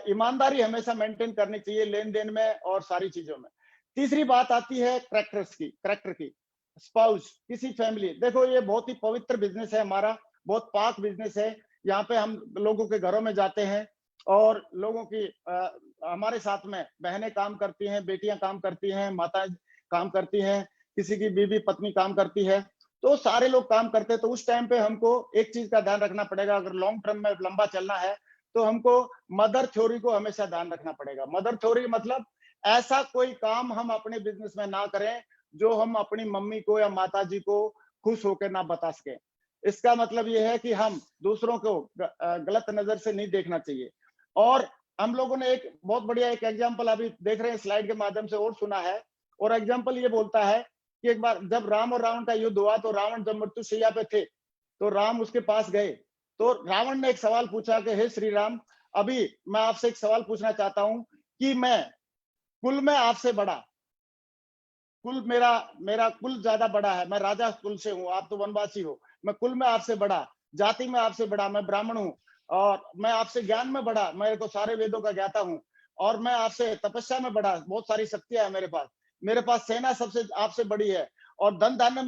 ईमानदारी हमेशा मेंटेन करनी चाहिए लेन देन में और सारी चीजों में। तीसरी बात आती है कैरेक्टर की। स्पाउस, किसी फैमिली, देखो ये बहुत ही पवित्र बिजनेस है हमारा, बहुत पाक बिजनेस है। यहाँ पे हम लोगों के घरों में जाते हैं और लोगों की हमारे साथ में बहनें काम करती हैं, बेटियां काम करती हैं, माताएं काम करती हैं, किसी की बीवी पत्नी काम करती है, तो सारे लोग काम करते हैं। तो उस टाइम पे हमको एक चीज का ध्यान रखना पड़ेगा, अगर लॉन्ग टर्म में लंबा चलना है तो हमको मदर थ्योरी को हमेशा ध्यान रखना पड़ेगा। मदर थ्योरी मतलब ऐसा कोई काम हम अपने बिजनेस में ना करें जो हम अपनी मम्मी को या माता जी को खुश होकर ना बता सके। इसका मतलब यह है कि हम दूसरों को गलत नजर से नहीं देखना चाहिए। और हम लोगों ने एक बहुत बढ़िया एक एग्जाम्पल अभी देख रहे हैं स्लाइड के माध्यम से और सुना है, और एग्जाम्पल ये बोलता है कि एक बार जब राम और रावण का युद्ध हुआ तो रावण जब मृत्युशैया पे थे तो राम उसके पास गए। तो रावण ने एक सवाल पूछा कि हे श्री राम, अभी मैं आपसे एक सवाल पूछना चाहता हूं कि मैं कुल में आपसे बड़ा, कुल मेरा कुल ज्यादा बड़ा है, मैं राजा कुल से हूँ, आप तो वनवासी हो, मैं कुल में आपसे बड़ा, जाति में आपसे बड़ा, मैं ब्राह्मण हूँ, और मैं आपसे ज्ञान में बड़ा, मैं तो सारे वेदों का ज्ञाता हूँ, और मैं आपसे तपस्या में बड़ा, बहुत सारी शक्तियां है मेरे पास सेना सबसे आपसे बड़ी है, और धन धान्य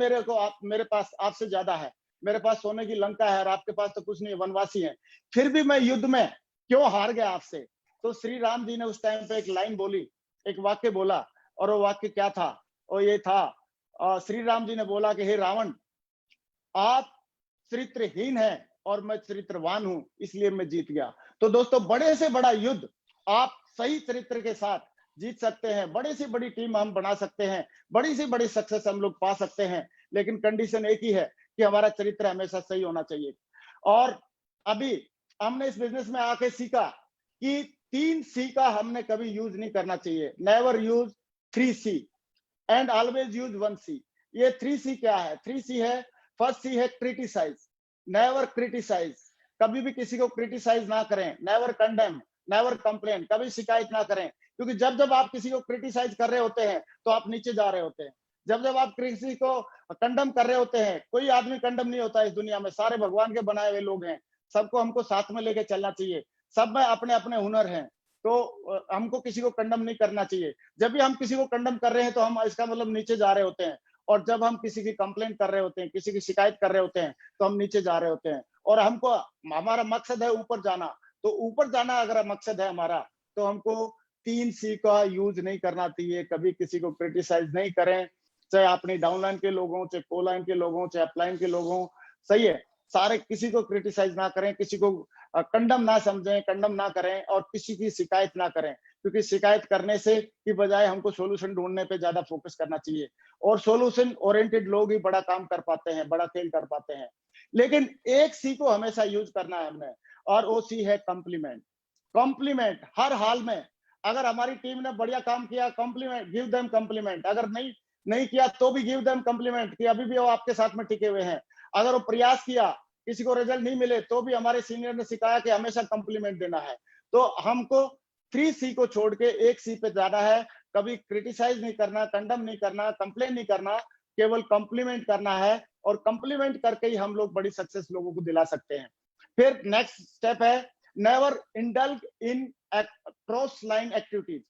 मेरे पास आपसे ज्यादा है, मेरे पास सोने की लंका है और आपके पास तो कुछ नहीं है, वनवासी है, फिर भी मैं युद्ध में क्यों हार गया आपसे? तो श्री राम जी ने उस टाइम पे एक लाइन बोली, एक वाक्य बोला, और वो वाक्य क्या था? और ये था, श्री राम जी ने बोला कि हे रावण, आप चरित्रहीन हैं और मैं चरित्रवान हूं, इसलिए मैं जीत गया। तो दोस्तों, बड़े से बड़ा युद्ध आप सही चरित्र के साथ जीत सकते हैं, बड़ी से बड़ी टीम हम बना सकते हैं, बड़ी से बड़ी सक्सेस हम लोग पा सकते हैं, लेकिन कंडीशन एक ही है कि हमारा चरित्र हमेशा सही होना चाहिए। और अभी हमने इस बिजनेस में आके सीखा कि 3 C का हमने कभी यूज नहीं करना चाहिए। Never use 3C and always use 1C। ये 3C क्या है? 3C है, फर्स्ट C है क्रिटिसाइज, नेवर क्रिटिसाइज, कभी भी किसी को क्रिटिसाइज ना करें, नेवर कंडेम, नेवर कंप्लेन, कभी शिकायत ना करें, क्योंकि जब जब आप किसी को क्रिटिसाइज कर रहे होते हैं तो आप नीचे जा रहे होते हैं। जब जब आप किसी को कंडम कर रहे होते हैं, कोई आदमी कंडम नहीं होता इस दुनिया में, सारे भगवान के बनाए हुए लोग हैं, सबको हमको साथ में लेके चलना चाहिए, सब में अपने अपने हुनर हैं। तो हमको किसी को कंडम नहीं करना चाहिए। जब भी हम किसी को कंडम कर रहे हैं तो हम इसका मतलब नीचे जा रहे होते हैं, और जब हम किसी की कंप्लेंट कर रहे होते हैं, किसी की शिकायत कर रहे होते हैं, तो हम नीचे जा रहे होते हैं। और हमको, हमारा मकसद है ऊपर जाना, तो ऊपर जाना अगर मकसद है हमारा, तो हमको 3C का यूज नहीं करना चाहिए। कभी किसी को क्रिटिसाइज नहीं करें, चाहे अपनी डाउनलाइन के लोगों, चाहे कोलाइन के लोगों, चाहे अपलाइन के लोगों, सही है। सारे किसी को क्रिटिसाइज ना करें, किसी को कंडम ना समझें, कंडम ना करें, और किसी की शिकायत ना करें, क्योंकि शिकायत करने से की बजाय हमको सोल्यूशन ढूंढने पे ज्यादा फोकस करना चाहिए। और सोल्यूशन ओरिएंटेड लोग ही बड़ा काम कर पाते हैं, बड़ा खेल कर पाते हैं। लेकिन एक सी को हमेशा यूज करना है हमने, और वो सी है कॉम्प्लीमेंट। कॉम्प्लीमेंट हर हाल में, अगर हमारी टीम ने बढ़िया काम किया, कॉम्प्लीमेंट, गिव देम कॉम्प्लीमेंट। अगर नहीं किया तो भी गिव देम कॉम्प्लीमेंट कि अभी भी वो आपके साथ में टिके हुए हैं। अगर वो प्रयास किया, किसी को रिजल्ट नहीं मिले, तो भी हमारे सीनियर ने सिखाया कि हमेशा कॉम्प्लीमेंट देना है। तो हमको 3C को छोड़ के 1C पे जाना है। कभी क्रिटिसाइज नहीं करना, कंडम नहीं करना, कंप्लेन नहीं करना, केवल कॉम्प्लीमेंट करना है। और कॉम्प्लीमेंट करके ही हम लोग बड़ी सक्सेस लोगों को दिला सकते हैं। फिर नेक्स्ट स्टेप है, never indulge in cross line activities.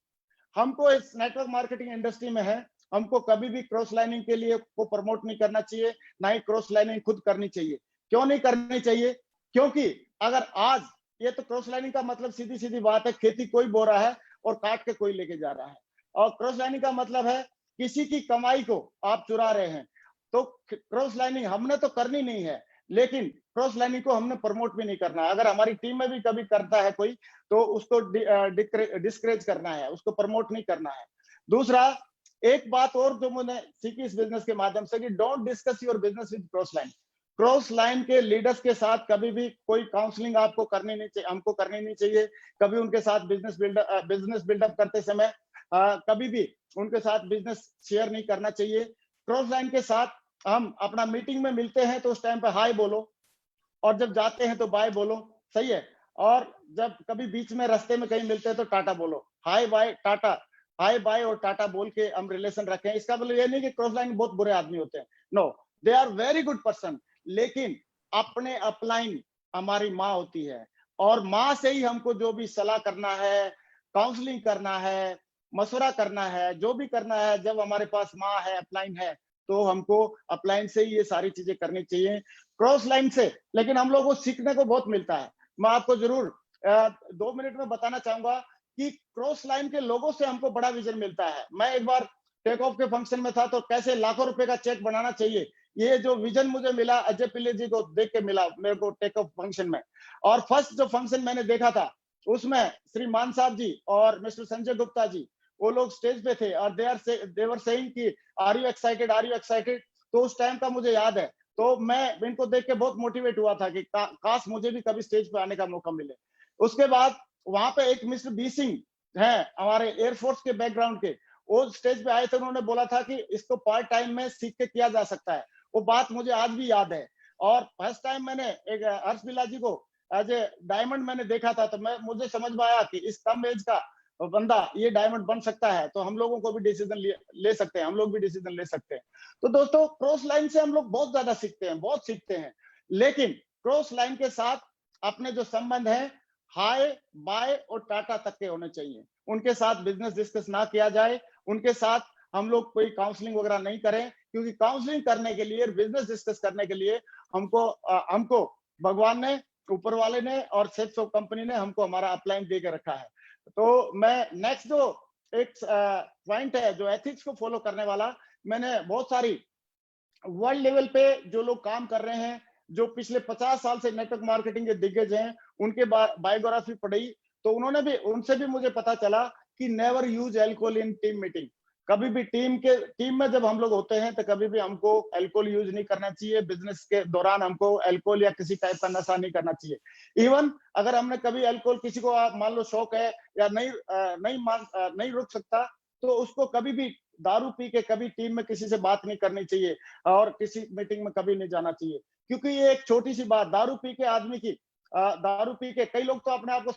हमको इस नेटवर्क मार्केटिंग इंडस्ट्री में है, हमको कभी भी क्रॉस लाइनिंग के लिए को प्रमोट नहीं करना चाहिए, ना ही क्रॉस लाइनिंग खुद करनी चाहिए। क्यों नहीं करनी चाहिए? क्योंकि अगर आज ये तो क्रॉस लाइनिंग का मतलब सीधी सीधी बात है, खेती कोई बो रहा है और काट के कोई लेके जा रहा है। और क्रॉस लाइनिंग का मतलब है किसी की कमाई को आप चुरा रहे हैं। तो क्रॉस लाइनिंग हमने तो करनी नहीं है, लेकिन क्रॉस लाइनिंग को हमने प्रमोट भी नहीं करना है। अगर हमारी टीम में भी कभी करता है कोई, तो उसको डिस्करेज करना है, उसको प्रमोट नहीं करना है। दूसरा, एक बात और जो मैंने सीखी इस बिजनेस के माध्यम से, कि don't discuss your business with cross line. Cross line के लीडर्स के साथ कभी भी कोई काउंसलिंग आपको करनी नहीं चाहिए, हमको करनी नहीं चाहिए। कभी उनके साथ बिजनेस बिल्डअप करते समय कभी भी उनके साथ बिजनेस शेयर नहीं करना चाहिए। क्रॉस लाइन के साथ हम अपना मीटिंग में मिलते हैं तो उस टाइम पे हाय बोलो, और जब जाते हैं तो बाय बोलो, सही है। और जब कभी बीच में रास्ते में कहीं मिलते हैं तो टाटा बोलो, hi bye tata, hi bye और टाटा बोल के हम रिलेशन रखें। इसका मतलब ये नहीं कि क्रॉस लाइन बहुत बुरे आदमी होते हैं, no, they are very good person. लेकिन अपने अपलाइन हमारी माँ होती है, और माँ से ही हमको जो भी सलाह करना है, काउंसलिंग करना है, मशवरा करना है, जो भी करना है, जब हमारे पास माँ है, अपलाइन है, तो हमको अपलाइन से ही ये सारी चीजें करनी चाहिए, क्रॉस लाइन से। लेकिन हम लोगों को सीखने को बहुत मिलता है। मैं आपको जरूर 2 मिनट में बताना चाहूंगा कि क्रॉस लाइन के लोगों से हमको बड़ा विजन मिलता है। मैं एक बार टेक ऑफ के फंक्शन में था, तो कैसे लाखों रुपए का चेक बनाना चाहिए, ये जो विजन मुझे मिला अजय पिल्ले जी को देख के मिला मेरे को टेक ऑफ फंक्शन में। और फर्स्ट जो फंक्शन मैंने देखा था, उसमें श्री मान साहब जी और मिस्टर संजय गुप्ता जी, वो लोग स्टेज पे थे, और दे वर सेइंग कि are you excited, are you excited. तो उस टाइम का मुझे याद है, तो मैं इनको देख के बहुत मोटिवेट हुआ था कि काश मुझे भी कभी स्टेज पे आने का मौका मिले। उसके बाद वहां पे एक मिस्टर बी सिंह है, हमारे एयरफोर्स के बैकग्राउंड के, वो स्टेज पे आए थे। उन्होंने बोला था कि इसको पार्ट टाइम में सीख के किया जा सकता है। वो बात मुझे आज भी याद है। और फर्स्ट टाइम मैंने एक हर्ष बिल्ला जी को एज ए डायमंड मैंने देखा था, तो मुझे समझ में आया कि इस कम एज का बंदा ये डायमंड बन सकता है, तो हम लोगों को भी डिसीजन ले सकते हैं, हम लोग भी डिसीजन ले सकते हैं। तो दोस्तों, क्रॉस लाइन से हम लोग बहुत ज्यादा सीखते हैं, बहुत सीखते हैं। लेकिन क्रॉस लाइन के साथ अपने जो संबंध है, हाय बाय और टाटा तक के होने चाहिए। उनके साथ बिजनेस डिस्कस ना किया जाए, उनके साथ हम लोग कोई काउंसलिंग वगैरह नहीं करें, क्योंकि काउंसलिंग करने के लिए, बिजनेस डिस्कस करने के लिए हमको भगवान ने, ऊपर वाले ने और सेफ्स ऑफ कंपनी ने हमको हमारा अपलाइन दे के रखा है। तो मैं नेक्स्ट जो एक पॉइंट है जो एथिक्स को फॉलो करने वाला, मैंने बहुत सारी वर्ल्ड लेवल पे जो लोग काम कर रहे हैं, जो पिछले 50 साल से नेटवर्क मार्केटिंग के दिग्गज हैं, उनके बायोग्राफी पढ़ी, तो उनसे भी मुझे पता चला कि नेवर यूज अल्कोहल इन टीम मीटिंग। कभी भी टीम में जब हम लोग होते हैं तो कभी भी हमको अल्कोहल यूज नहीं करना चाहिए। बिजनेस के दौरान हमको अल्कोहल या किसी टाइप का नशा नहीं करना चाहिए। इवन अगर हमने कभी अल्कोहल, किसी को मान लो शौक है या नहीं रुक सकता, तो उसको कभी भी दारू पी के कभी टीम में किसी से बात नहीं करनी चाहिए, और किसी मीटिंग में कभी नहीं जाना चाहिए। क्योंकि ये एक छोटी सी बात, दारू पी के आदमी की, दारू पी के कई लोग तो अपने आप को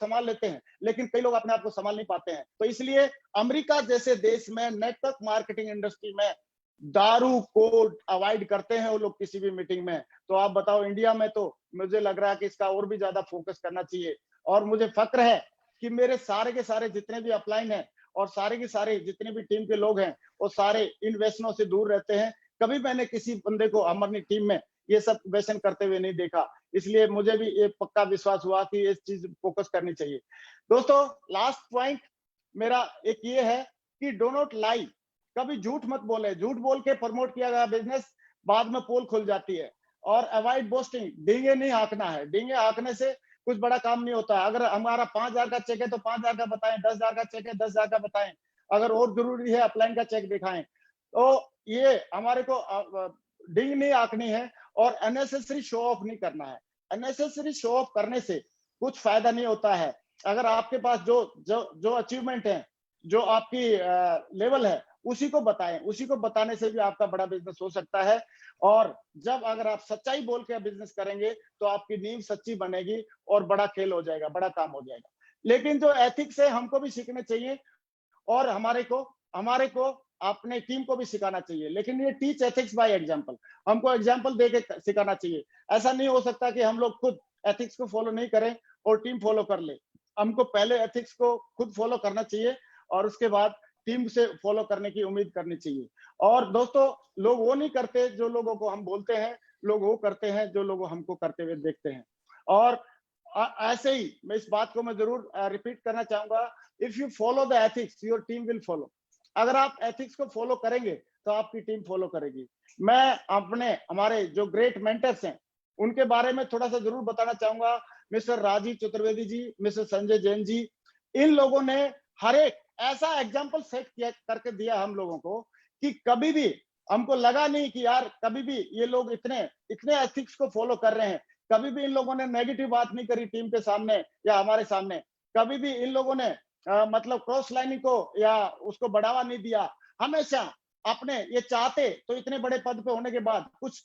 संभाल लेते हैं, लेकिन कई लोग अपने आप को संभाल नहीं पाते हैं। तो इसलिए अमेरिका जैसे देश में नेटवर्क मार्केटिंग इंडस्ट्री में दारू को अवॉइड करते हैं वो लोग किसी भी मीटिंग में। तो आप बताओ, इंडिया में तो मुझे लग रहा है कि इसका और भी ज्यादा फोकस करना चाहिए। और मुझे फक्र है कि मेरे सारे के सारे जितने भी अपलाइन हैं और सारे के सारे जितने भी टीम के लोग हैं वो सारे इन व्यसनों से दूर रहते हैं। कभी मैंने किसी बंदे को हमारी टीम में ये सब व्यसन करते हुए नहीं देखा, इसलिए मुझे भी एक पक्का विश्वास हुआ कि इस चीज फोकस करनी चाहिए। दोस्तों, लास्ट पॉइंट मेरा एक ये है कि डो नॉट लाई, कभी झूठ मत बोले। झूठ बोल के प्रमोट किया गया बिजनेस बाद में पोल खुल जाती है। और अवॉइड बोस्टिंग, डींगे नहीं हाँकना है। डींगे हाँकने से कुछ बड़ा काम नहीं होता है। अगर हमारा 5,000 का चेक है तो 5,000 का बताएं, 10,000 का चेक है 10,000 का बताएं। अगर और जरूरी है अपलाइन का चेक दिखाएं। तो ये हमारे को डिंग नहीं आंकनी है और अननेसेसरी शो ऑफ नहीं करना है। अननेसेसरी शो ऑफ करने से कुछ फायदा नहीं होता है। अगर आपके पास जो अचीवमेंट है, जो आपकी लेवल है, उसी को बताएं। उसी को बताने से भी आपका बड़ा बिजनेस हो सकता है। और जब अगर आप सच्चाई बोल के बिजनेस करेंगे तो आपकी नींव सच्ची बनेगी और बड़ा खेल हो जाएगा, बड़ा काम हो जाएगा। लेकिन जो एथिक्स है हमको भी सीखने चाहिए और हमारे को अपने टीम को भी सिखाना चाहिए। लेकिन ये टीच एथिक्स बाय एग्जांपल, हमको एग्जांपल दे के सिखाना चाहिए। ऐसा नहीं हो सकता कि हम लोग खुद एथिक्स को फॉलो नहीं करें और टीम फॉलो कर ले। हमको पहले एथिक्स को खुद फॉलो करना चाहिए और उसके बाद टीम से फॉलो करने की उम्मीद करनी चाहिए। और दोस्तों, लोग वो नहीं करते जो लोगों को हम बोलते हैं, लोग वो करते हैं जो लोग हमको करते हुए देखते हैं। और ऐसे ही मैं इस बात को मैं जरूर रिपीट करना चाहूंगा, if you follow the ethics your team will follow. अगर आप एथिक्स को फॉलो करेंगे तो आपकी टीम फॉलो करेगी। मैं हमारे जो ग्रेट मेंटर्स हैं उनके बारे में थोड़ा सा जरूर बताना चाहूंगा। मिस्टर राजीव चतुर्वेदी जी, मिस्टर संजय जैन जी, इन लोगों ने हर एक ऐसा एग्जाम्पल सेट किया करके दिया हम लोगों को कि कभी भी हमको लगा नहीं कि यार कभी भी ये लोग इतने एथिक्स को फॉलो कर रहे हैं। कभी भी इन लोगों ने नेगेटिव बात नहीं करी टीम के सामने या हमारे सामने। कभी भी इन लोगों ने मतलब क्रॉस लाइनिंग को या उसको बढ़ावा नहीं दिया। हमेशा अपने ये चाहते तो इतने बड़े पद पे होने के बाद कुछ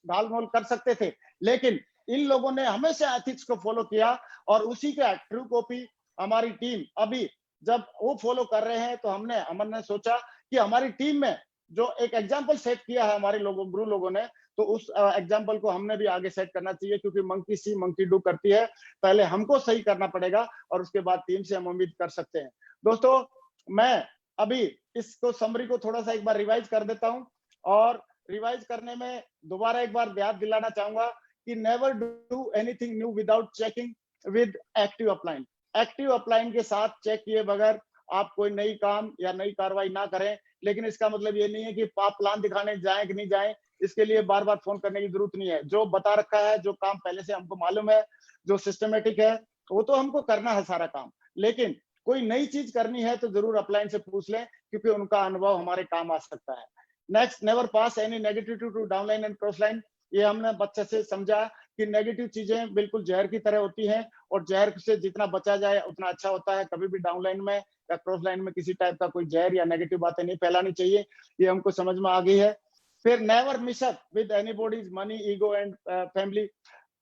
ढाल मोल कर सकते थे, लेकिन इन लोगों ने हमेशा एथिक्स को फॉलो किया और उसी का ट्रू कॉपी हमारी टीम अभी जब वो फॉलो कर रहे हैं तो हमने सोचा कि हमारी टीम में जो एक एग्जाम्पल सेट किया है हमारे लोगों गुरु लोगों ने, तो उस एग्जाम्पल को हमने भी आगे सेट करना चाहिए। क्योंकि मंकी सी मंकी डू करती है, पहले हमको सही करना पड़ेगा और उसके बाद टीम से हम उम्मीद कर सकते हैं। दोस्तों, मैं अभी इसको समरी को थोड़ा सा एक बार रिवाइज कर देता हूं और रिवाइज करने में दोबारा एक बार याद दिलाना चाहूंगा कि never do anything new without checking with active upline. Active upline के साथ चेक किए बगैर आप कोई नई काम या नई कार्रवाई ना करें। लेकिन इसका मतलब ये नहीं है कि आप प्लान दिखाने जाएं कि नहीं जाएं, इसके लिए बार बार फोन करने की जरूरत नहीं है। जो बता रखा है, जो काम पहले से हमको मालूम है, जो सिस्टमेटिक है, वो तो हमको करना है सारा काम। लेकिन कोई नई चीज करनी है तो जरूर अपलाइन से पूछ लें, क्योंकि उनका अनुभव हमारे काम आ सकता है। Next, never pass any negativity to downline and cross line. ये हमने बच्चे से समझा कि नेगेटिव चीजें बिल्कुल जहर की तरह होती हैं और जहर से जितना बचा जाए उतना अच्छा होता है। कभी भी डाउनलाइन में या क्रॉस लाइन में किसी टाइप का कोई जहर या नेगेटिव बातें नहीं फैलानी चाहिए, ये हमको समझ में आ गई है। फिर never mess up with anybody's money, ego and family.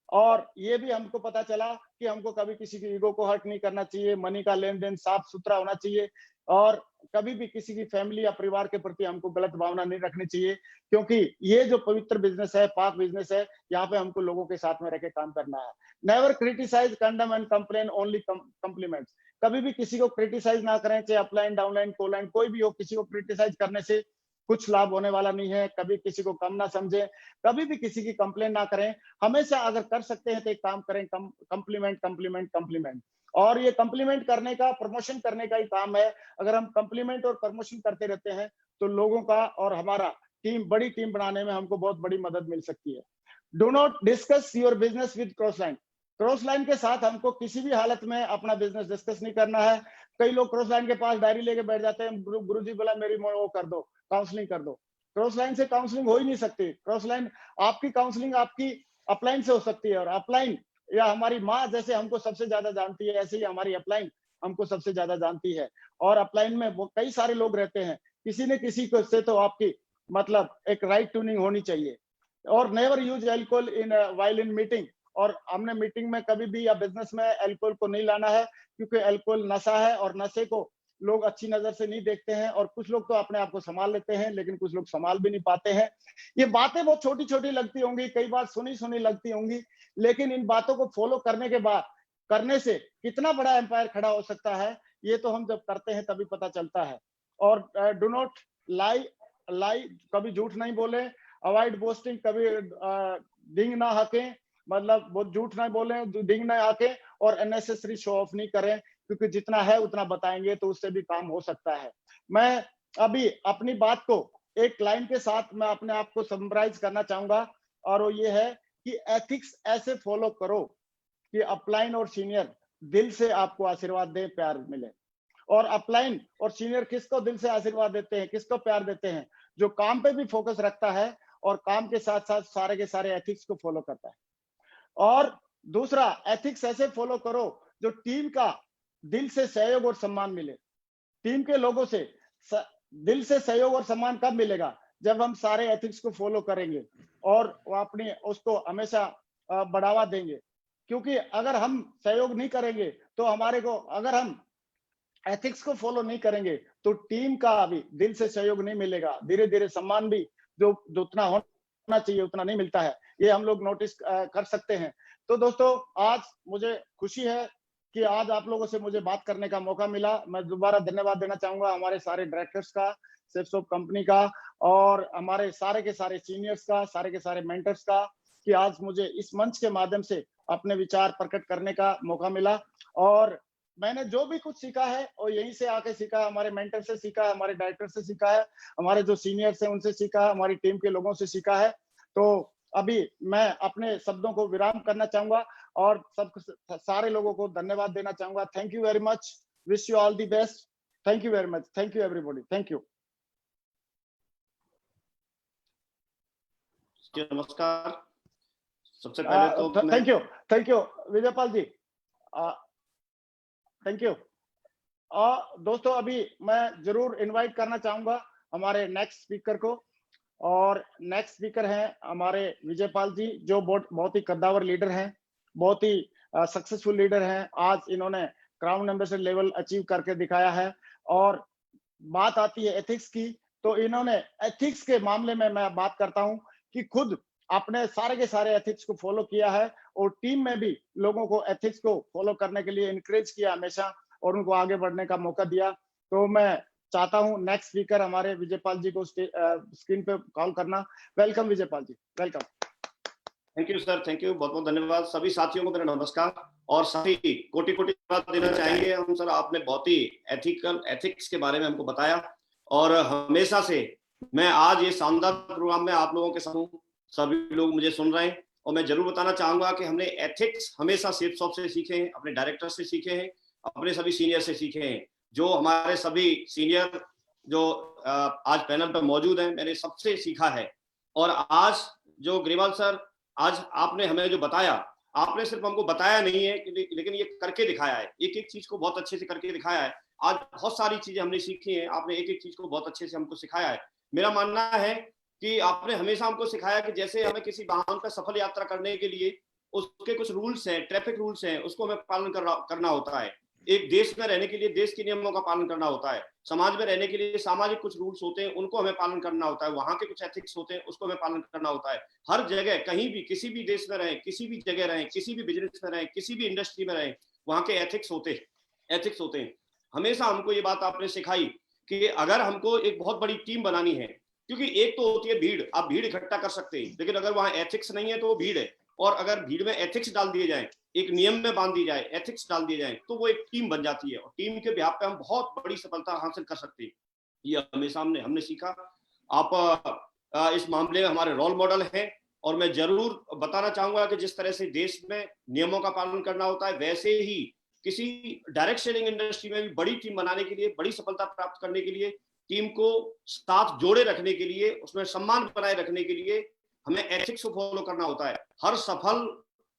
और ये भी हमको पता चला कि हमको कभी किसी की ईगो को हर्ट नहीं करना चाहिए, मनी का लेन देन साफ सुथरा होना चाहिए और कभी भी किसी की फैमिली या परिवार के प्रति हमको गलत भावना नहीं रखनी चाहिए। क्योंकि ये जो पवित्र बिजनेस है, पाक बिजनेस है, यहाँ पे हमको लोगों के साथ में रह के काम करना है। Never criticise, condemn and complain, only compliments. कभी भी किसी को क्रिटिसाइज ना करें, चाहे अपलाइन, डाउनलाइन, कोलाइन, कोई भी हो। किसी को क्रिटिसाइज करने से कुछ लाभ होने वाला नहीं है। कभी किसी को कम ना समझें, कभी भी किसी की कंप्लेन ना करें। हमेशा अगर कर सकते हैं तो एक काम करें, कंप्लीमेंट कंप्लीमेंट कंप्लीमेंट। और ये कंप्लीमेंट करने का, प्रमोशन करने का ही काम है। अगर हम कंप्लीमेंट और प्रमोशन करते रहते हैं तो लोगों का और हमारा बड़ी टीम बनाने में हमको बहुत बड़ी मदद मिल सकती है। Do not discuss your business with cross line. Cross line के साथ हमको किसी भी हालत में अपना बिजनेस डिस्कस नहीं करना है। कई लोग क्रॉस लाइन के पास डायरी लेके बैठ जाते हैं, गुरुजी बोला मेरी वो कर दो, काउंसलिंग कर दो। क्रॉस लाइन से काउंसलिंग हो ही नहीं सकती। क्रॉस लाइन आपकी काउंसलिंग आपकी अपलाइन से हो सकती है और अपलाइन या हमारी माँ जैसे हमको सबसे ज्यादा जानती है, ऐसे ही हमारी अपलाइन हमको सबसे ज्यादा जानती है। और अपलाइन में वो कई सारे लोग रहते हैं, किसी न किसी को से तो आपकी मतलब एक राइट ट्यूनिंग होनी चाहिए। और never use alcohol in while in meeting. और हमने मीटिंग में कभी भी या बिजनेस में एल्कोहल को नहीं लाना है, क्योंकि एल्कोहल नशा है और नशे को लोग अच्छी नजर से नहीं देखते हैं। और कुछ लोग तो अपने आप को संभाल लेते हैं, लेकिन कुछ लोग संभाल भी नहीं पाते हैं। ये बातें बहुत छोटी छोटी लगती होंगी, कई बार सुनी सुनी लगती होंगी, लेकिन इन बातों को फॉलो करने के बाद करने से कितना बड़ा एम्पायर खड़ा हो सकता है, ये तो हम जब करते हैं तभी पता चलता है। और डू नॉट लाई, कभी झूठ नहीं बोले, अवॉइड बोस्टिंग, कभी डिंग ना हाके, मतलब बहुत झूठ ना बोले, डिंग ना हाके, और अननेसेसरी शो ऑफ नहीं करें, क्योंकि जितना है उतना बताएंगे तो उससे भी काम हो सकता है। मैं अभी अपनी बात को एक लाइन के साथ मैं अपने आप को समराइज करना चाहूंगा, और वो ये है कि एथिक्स ऐसे फॉलो करो कि अपलाइन और सीनियर दिल से आपको आशीर्वाद दे, प्यार मिले। और अपलाइन और सीनियर किसको दिल से आशीर्वाद देते हैं, किसको प्यार देते हैं? जो काम पे भी फोकस रखता है और काम के साथ साथ सारे के सारे एथिक्स को फॉलो करता है। और दूसरा, एथिक्स ऐसे फॉलो करो जो टीम का दिल से सहयोग और सम्मान मिले। टीम के लोगों से दिल से सहयोग और सम्मान कब मिलेगा? जब हम सारे एथिक्स को फॉलो करेंगे और अपनी उसको हमेशा बढ़ावा देंगे। क्योंकि अगर हम सहयोग नहीं करेंगे तो हमारे को, अगर हम एथिक्स को फॉलो नहीं करेंगे तो टीम का भी दिल से सहयोग नहीं मिलेगा। धीरे धीरे सम्मान भी जो उतना होना चाहिए उतना नहीं मिलता है, ये हम लोग नोटिस कर सकते हैं। तो दोस्तों, आज मुझे खुशी है कि आज आप लोगों से मुझे बात करने का मौका मिला। मैं दोबारा धन्यवाद देना चाहूंगा हमारे सारे डायरेक्टर्स का, सेफसॉफ्ट कंपनी का, और हमारे सारे के सारे सीनियर्स का, सारे के सारे मेंटर्स का, कि आज मुझे इस मंच के माध्यम से अपने विचार प्रकट करने का मौका मिला। और मैंने जो भी कुछ सीखा है और यहीं से आके सीखा है, हमारे मेंटर से सीखा है, हमारे डायरेक्टर से सीखा है, हमारे जो सीनियर्स हैं उनसे सीखा है, हमारी टीम के लोगों से सीखा है। तो अभी मैं अपने शब्दों को विराम करना चाहूंगा और सब सारे लोगों को धन्यवाद देना चाहूंगा। Thank you very much, wish you all the best. Thank you very much, thank you everybody, thank you. नमस्कार। सबसे पहले तो thank you Vijaypal ji, thank you. दोस्तों, अभी मैं जरूर इनवाइट करना चाहूंगा हमारे नेक्स्ट स्पीकर को, और नेक्स्ट स्पीकर हैं हमारे विजयपाल जी, जो बहुत ही कद्दावर लीडर हैं, बहुत ही सक्सेसफुल लीडर हैं। आज इन्होंने क्राउन एम्बेसडर लेवल अचीव करके दिखाया है। और बात आती है एथिक्स की, तो इन्होंने एथिक्स के मामले में मैं बात करता हूं कि खुद आपने सारे के सारे एथिक्स को फॉलो किया है और टीम में भी लोगों को एथिक्स को फॉलो करने के लिए इनकरेज किया हमेशा और उनको आगे बढ़ने का मौका दिया। तो मैं चाहता हूं नेक्स्ट स्पीकर हमारे विजयपाल जी को स्क्रीन पे कॉल करना। Welcome Vijaypal ji, welcome. Thank you sir, thank you, बहुत बहुत धन्यवाद। सभी साथियों को मेरा नमस्कार और सभी कोटि कोटि धन्यवाद देना चाहेंगे हम सर। आपने बहुत ही एथिक्स के बारे में हमको बताया और हमेशा से मैं आज ये शानदार प्रोग्राम में आप लोगों के साथ हूँ। सभी लोग मुझे सुन रहे हैं और मैं जरूर बताना चाहूंगा कि हमने एथिक्स हमेशा सेफसॉफ्ट से सीखे हैं, अपने डायरेक्टर से सीखे हैं, अपने सभी सीनियर से सीखे हैं। जो हमारे सभी सीनियर जो आज पैनल पर मौजूद हैं, मैंने सबसे सीखा है। और आज जो ग्रेवाल सर, आज आपने हमें जो बताया, आपने सिर्फ हमको बताया नहीं है लेकिन ये करके दिखाया है, एक एक चीज को बहुत अच्छे से करके दिखाया है। आज बहुत सारी चीजें हमने सीखी हैं, आपने एक एक चीज को बहुत अच्छे से हमको सिखाया है। मेरा मानना है कि आपने हमेशा हमको सिखाया कि जैसे हमें किसी वाहन पर सफल यात्रा करने के लिए उसके कुछ रूल्स हैं, ट्रैफिक रूल्स हैं, उसको हमें पालन करना होता है। एक देश में रहने के लिए देश के नियमों का पालन करना होता है। समाज में रहने के लिए सामाजिक कुछ रूल्स होते हैं, उनको हमें पालन करना होता है। वहां के कुछ एथिक्स होते हैं, उसको हमें पालन करना होता है। हर जगह, कहीं भी, किसी भी देश में रहें, किसी भी जगह रहें, किसी भी बिजनेस में रहें, किसी भी इंडस्ट्री में रहें, वहां के एथिक्स होते हैं। हमेशा हमको ये बात आपने सिखाई कि अगर हमको एक बहुत बड़ी टीम बनानी है, क्योंकि एक तो होती है भीड़, आप भीड़ इकट्ठा कर सकते हैं, लेकिन अगर वहां एथिक्स नहीं है तो वो भीड़ है। और अगर भीड़ में एथिक्स डाल दिए जाए, एक नियम में बांध दी जाए, एथिक्स डाल दिए जाए, तो वो एक टीम बन जाती है और टीम के बिहाफ पे हम बहुत बड़ी सफलता हासिल कर सकते हैं। ये हमेशा हमने सीखा। आप इस मामले में हमारे रोल मॉडल हैं और मैं जरूर बताना चाहूंगा कि जिस तरह से देश में नियमों का पालन करना होता है, वैसे ही किसी डायरेक्ट सेलिंग इंडस्ट्री में भी बड़ी टीम बनाने के लिए, बड़ी सफलता प्राप्त करने के लिए, टीम को साथ जोड़े रखने के लिए, उसमें सम्मान बनाए रखने के लिए हमें एथिक्स को फॉलो करना होता है। हर सफल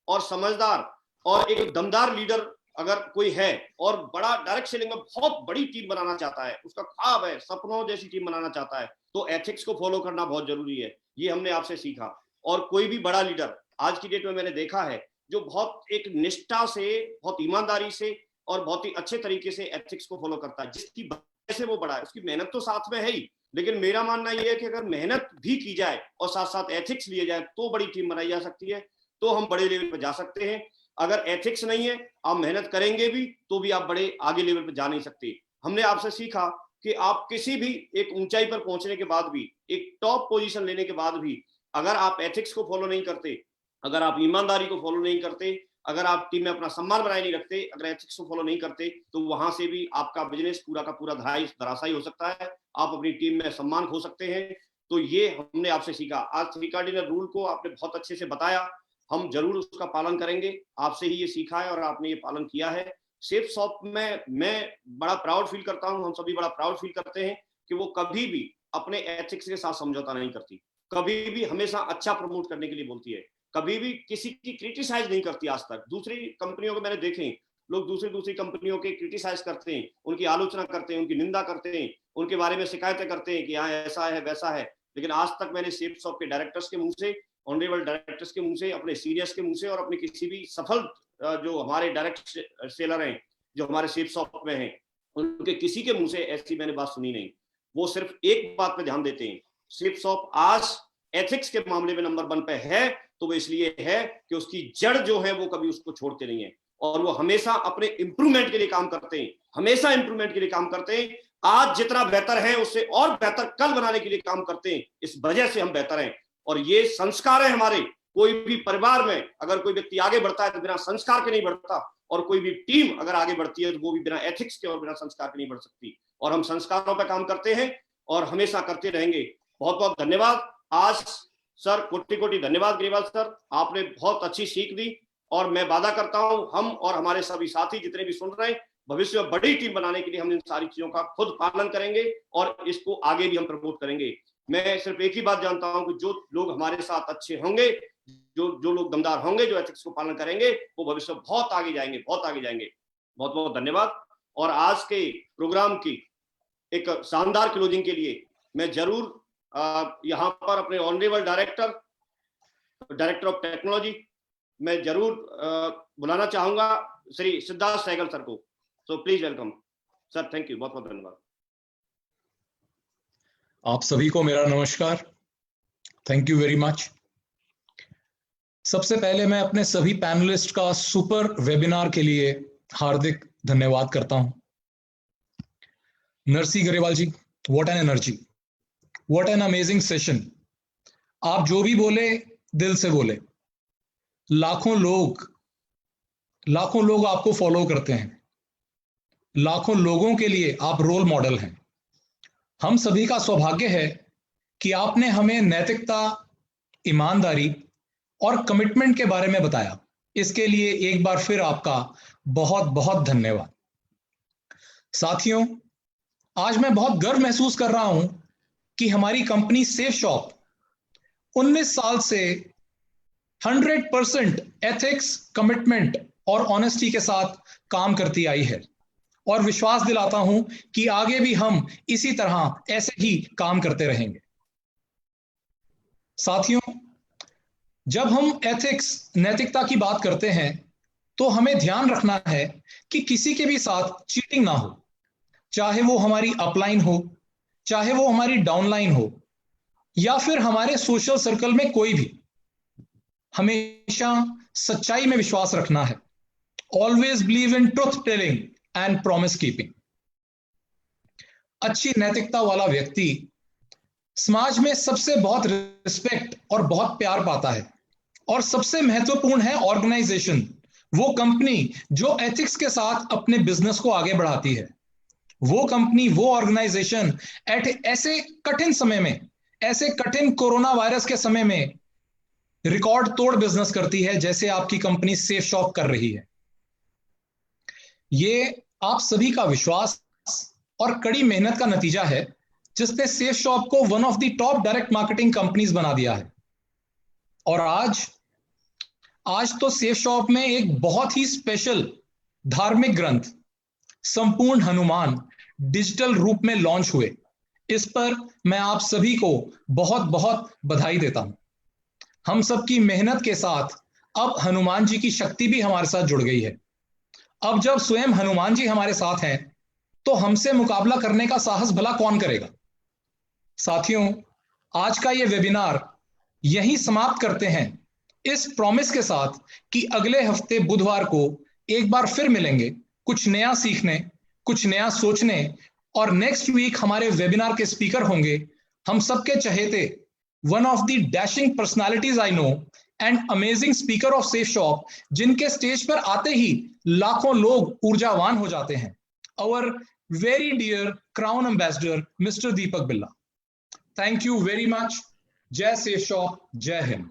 और समझदार और एक दमदार लीडर अगर कोई है और बड़ा डायरेक्ट सेलिंग में बहुत बड़ी टीम बनाना चाहता है, उसका ख्वाब है, सपनों जैसी टीम बनाना चाहता है, तो एथिक्स को फॉलो करना बहुत जरूरी है। ये हमने आपसे सीखा। और कोई भी बड़ा लीडर आज की डेट में मैंने देखा है जो बहुत एक निष्ठा से, बहुत ईमानदारी से और बहुत ही अच्छे तरीके से एथिक्स को फॉलो करता है। जिसकी वजह से वो बड़ा है, उसकी मेहनत तो साथ में है ही, लेकिन मेरा मानना यह है कि अगर मेहनत भी की जाए और साथ साथ एथिक्स लिए जाए तो बड़ी टीम बनाई जा सकती है, तो हम बड़े लेवल पर जा सकते हैं। अगर एथिक्स नहीं है, आप मेहनत करेंगे भी तो भी आप बड़े आगे लेवल पर जा नहीं सकते। हमने आपसे सीखा कि आप किसी भी एक ऊंचाई पर पहुंचने के बाद भी, एक टॉप पोजीशन लेने के बाद भी, अगर आप एथिक्स को फॉलो नहीं करते, अगर आप ईमानदारी को फॉलो नहीं करते, अगर आप टीम में अपना सम्मान बनाए नहीं रखते, अगर एथिक्स को फॉलो नहीं करते, तो वहां से भी आपका बिजनेस पूरा का पूरा धराशायी हो सकता है, आप अपनी टीम में सम्मान खो सकते हैं। तो ये हमने आपसे सीखा। आज 3 कार्डिनल रूल को आपने बहुत अच्छे से बताया, हम जरूर उसका पालन करेंगे। आपसे ही ये सीखा है और आपने ये पालन किया है। सेफ शॉप में मैं बड़ा प्राउड फील करता हूं, हम सभी बड़ा प्राउड फील करते हैं कि वो कभी भी अपने एथिक्स के साथ समझौता नहीं करती, कभी भी हमेशा अच्छा प्रमोट करने के लिए बोलती है, कभी भी किसी की क्रिटिसाइज नहीं करती। आज तक दूसरी कंपनियों को मैंने देखे, लोग दूसरी कंपनियों के क्रिटिसाइज करते हैं, उनकी आलोचना करते हैं, उनकी निंदा करते हैं, उनके बारे में शिकायतें करते हैं कि यहाँ ऐसा है वैसा है, लेकिन आज तक मैंने सेफ शॉप के डायरेक्टर्स के मुंह से, ऑनरेबल डायरेक्टर्स के मुंह से, अपने सीनियर्स के मुंह से और अपने किसी भी सफल जो हमारे डायरेक्ट सेलर हैं जो हमारे सेफ शॉप में हैं, उनके किसी के मुंह से ऐसी मैंने बात सुनी नहीं। वो सिर्फ एक बात पे ध्यान देते हैं, सेफ शॉप आज एथिक्स के मामले में नंबर 1 पे है, तो वो इसलिए है कि उसकी जड़ जो है वो कभी उसको छोड़ते नहीं है और वो हमेशा अपने इंप्रूवमेंट के लिए काम करते हैं, हमेशा इंप्रूवमेंट के लिए काम करते हैं। आज जितना बेहतर है उससे और बेहतर कल बनाने के लिए काम करते हैं, इस वजह से हम बेहतर हैं। और ये संस्कार है हमारे। कोई भी परिवार में अगर कोई व्यक्ति आगे बढ़ता है तो बिना संस्कार के नहीं बढ़ता, और कोई भी टीम अगर आगे बढ़ती है तो वो भी बिना एथिक्स के और बिना संस्कार के नहीं बढ़ सकती। और हम संस्कारों पर काम करते हैं और हमेशा करते रहेंगे। बहुत बहुत धन्यवाद। आज सर कोटि कोटि धन्यवाद ग्रेवाल सर, आपने बहुत अच्छी सीख दी और मैं वादा करता हूं हम और हमारे सभी साथी जितने भी सुन रहे हैं, भविष्य में बड़ी टीम बनाने के लिए हम इन सारी चीजों का खुद पालन करेंगे और इसको आगे भी हम प्रमोट करेंगे। मैं सिर्फ एक ही बात जानता हूं कि जो लोग हमारे साथ अच्छे होंगे, जो लोग दमदार होंगे, जो एथिक्स को पालन करेंगे, वो भविष्य में बहुत आगे जाएंगे, बहुत आगे जाएंगे। बहुत बहुत धन्यवाद। और आज के प्रोग्राम की एक शानदार क्लोजिंग के लिए मैं जरूर यहाँ पर अपने ऑनरेबल डायरेक्टर ऑफ टेक्नोलॉजी मैं जरूर बुलाना चाहूंगा श्री सिद्धार्थ सहगल सर को। So please welcome sir. Thank you, बहुत बहुत धन्यवाद। आप सभी को मेरा नमस्कार। Thank you very much. सबसे पहले मैं अपने सभी पैनलिस्ट का सुपर वेबिनार के लिए हार्दिक धन्यवाद करता हूं। Narsi Grewal ji, what an energy, what an amazing session. आप जो भी बोले दिल से बोले। लाखों लोग आपको फॉलो करते हैं, लाखों लोगों के लिए आप रोल मॉडल हैं। हम सभी का सौभाग्य है कि आपने हमें नैतिकता, ईमानदारी और कमिटमेंट के बारे में बताया। इसके लिए एक बार फिर आपका बहुत बहुत धन्यवाद। साथियों, आज मैं बहुत गर्व महसूस कर रहा हूं कि हमारी कंपनी सेफ शॉप 19 साल से 100% एथिक्स, कमिटमेंट और ऑनेस्टी के साथ काम करती आई है और विश्वास दिलाता हूं कि आगे भी हम इसी तरह ऐसे ही काम करते रहेंगे। साथियों, जब हम एथिक्स, नैतिकता की बात करते हैं तो हमें ध्यान रखना है कि किसी के भी साथ चीटिंग ना हो, चाहे वो हमारी अपलाइन हो, चाहे वो हमारी डाउनलाइन हो, या फिर हमारे सोशल सर्कल में कोई भी। हमेशा सच्चाई में विश्वास रखना है। Always believe in truth telling and promise keeping. अच्छी नैतिकता वाला व्यक्ति समाज में सबसे बहुत रिस्पेक्ट और बहुत प्यार पाता है। और सबसे महत्वपूर्ण है ऑर्गेनाइजेशन, वो कंपनी जो एथिक्स के साथ अपने बिजनेस को आगे बढ़ाती है। वो कंपनी, वो ऑर्गेनाइजेशन ऐसे कठिन समय में, ऐसे कठिन कोरोना वायरस के समय में रिकॉर्ड तोड़ बिजनेस करती है, जैसे आपकी कंपनी सेफ शॉप कर रही है। ये आप सभी का विश्वास और कड़ी मेहनत का नतीजा है, जिसने सेफ शॉप को one of the top direct marketing companies बना दिया है। और आज तो सेफ शॉप में एक बहुत ही स्पेशल धार्मिक ग्रंथ संपूर्ण हनुमान डिजिटल रूप में लॉन्च हुए। इस पर मैं आप सभी को बहुत बहुत बधाई देता हूं। हम सबकी मेहनत के साथ अब हनुमान जी की शक्ति भी हमारे साथ जुड़ गई है। अब जब स्वयं हनुमान जी हमारे साथ हैं तो हमसे मुकाबला करने का साहस भला कौन करेगा। साथियों, आज का ये वेबिनार यहीं समाप्त करते हैं। इस प्रॉमिस के साथ कि अगले हफ्ते बुधवार को एक बार फिर मिलेंगे, कुछ नया सीखने, कुछ नया सोचने, और नेक्स्ट वीक हमारे वेबिनार के स्पीकर होंगे हम सबके चहेते, one of the dashing personalities I know and amazing speaker of Safe Shop, जिनके स्टेज पर आते ही लाखों लोग ऊर्जावान हो जाते हैं, our very dear crown ambassador Mr. Deepak Billa. Thank you very much. Jai Safe Shop, Jai Hind.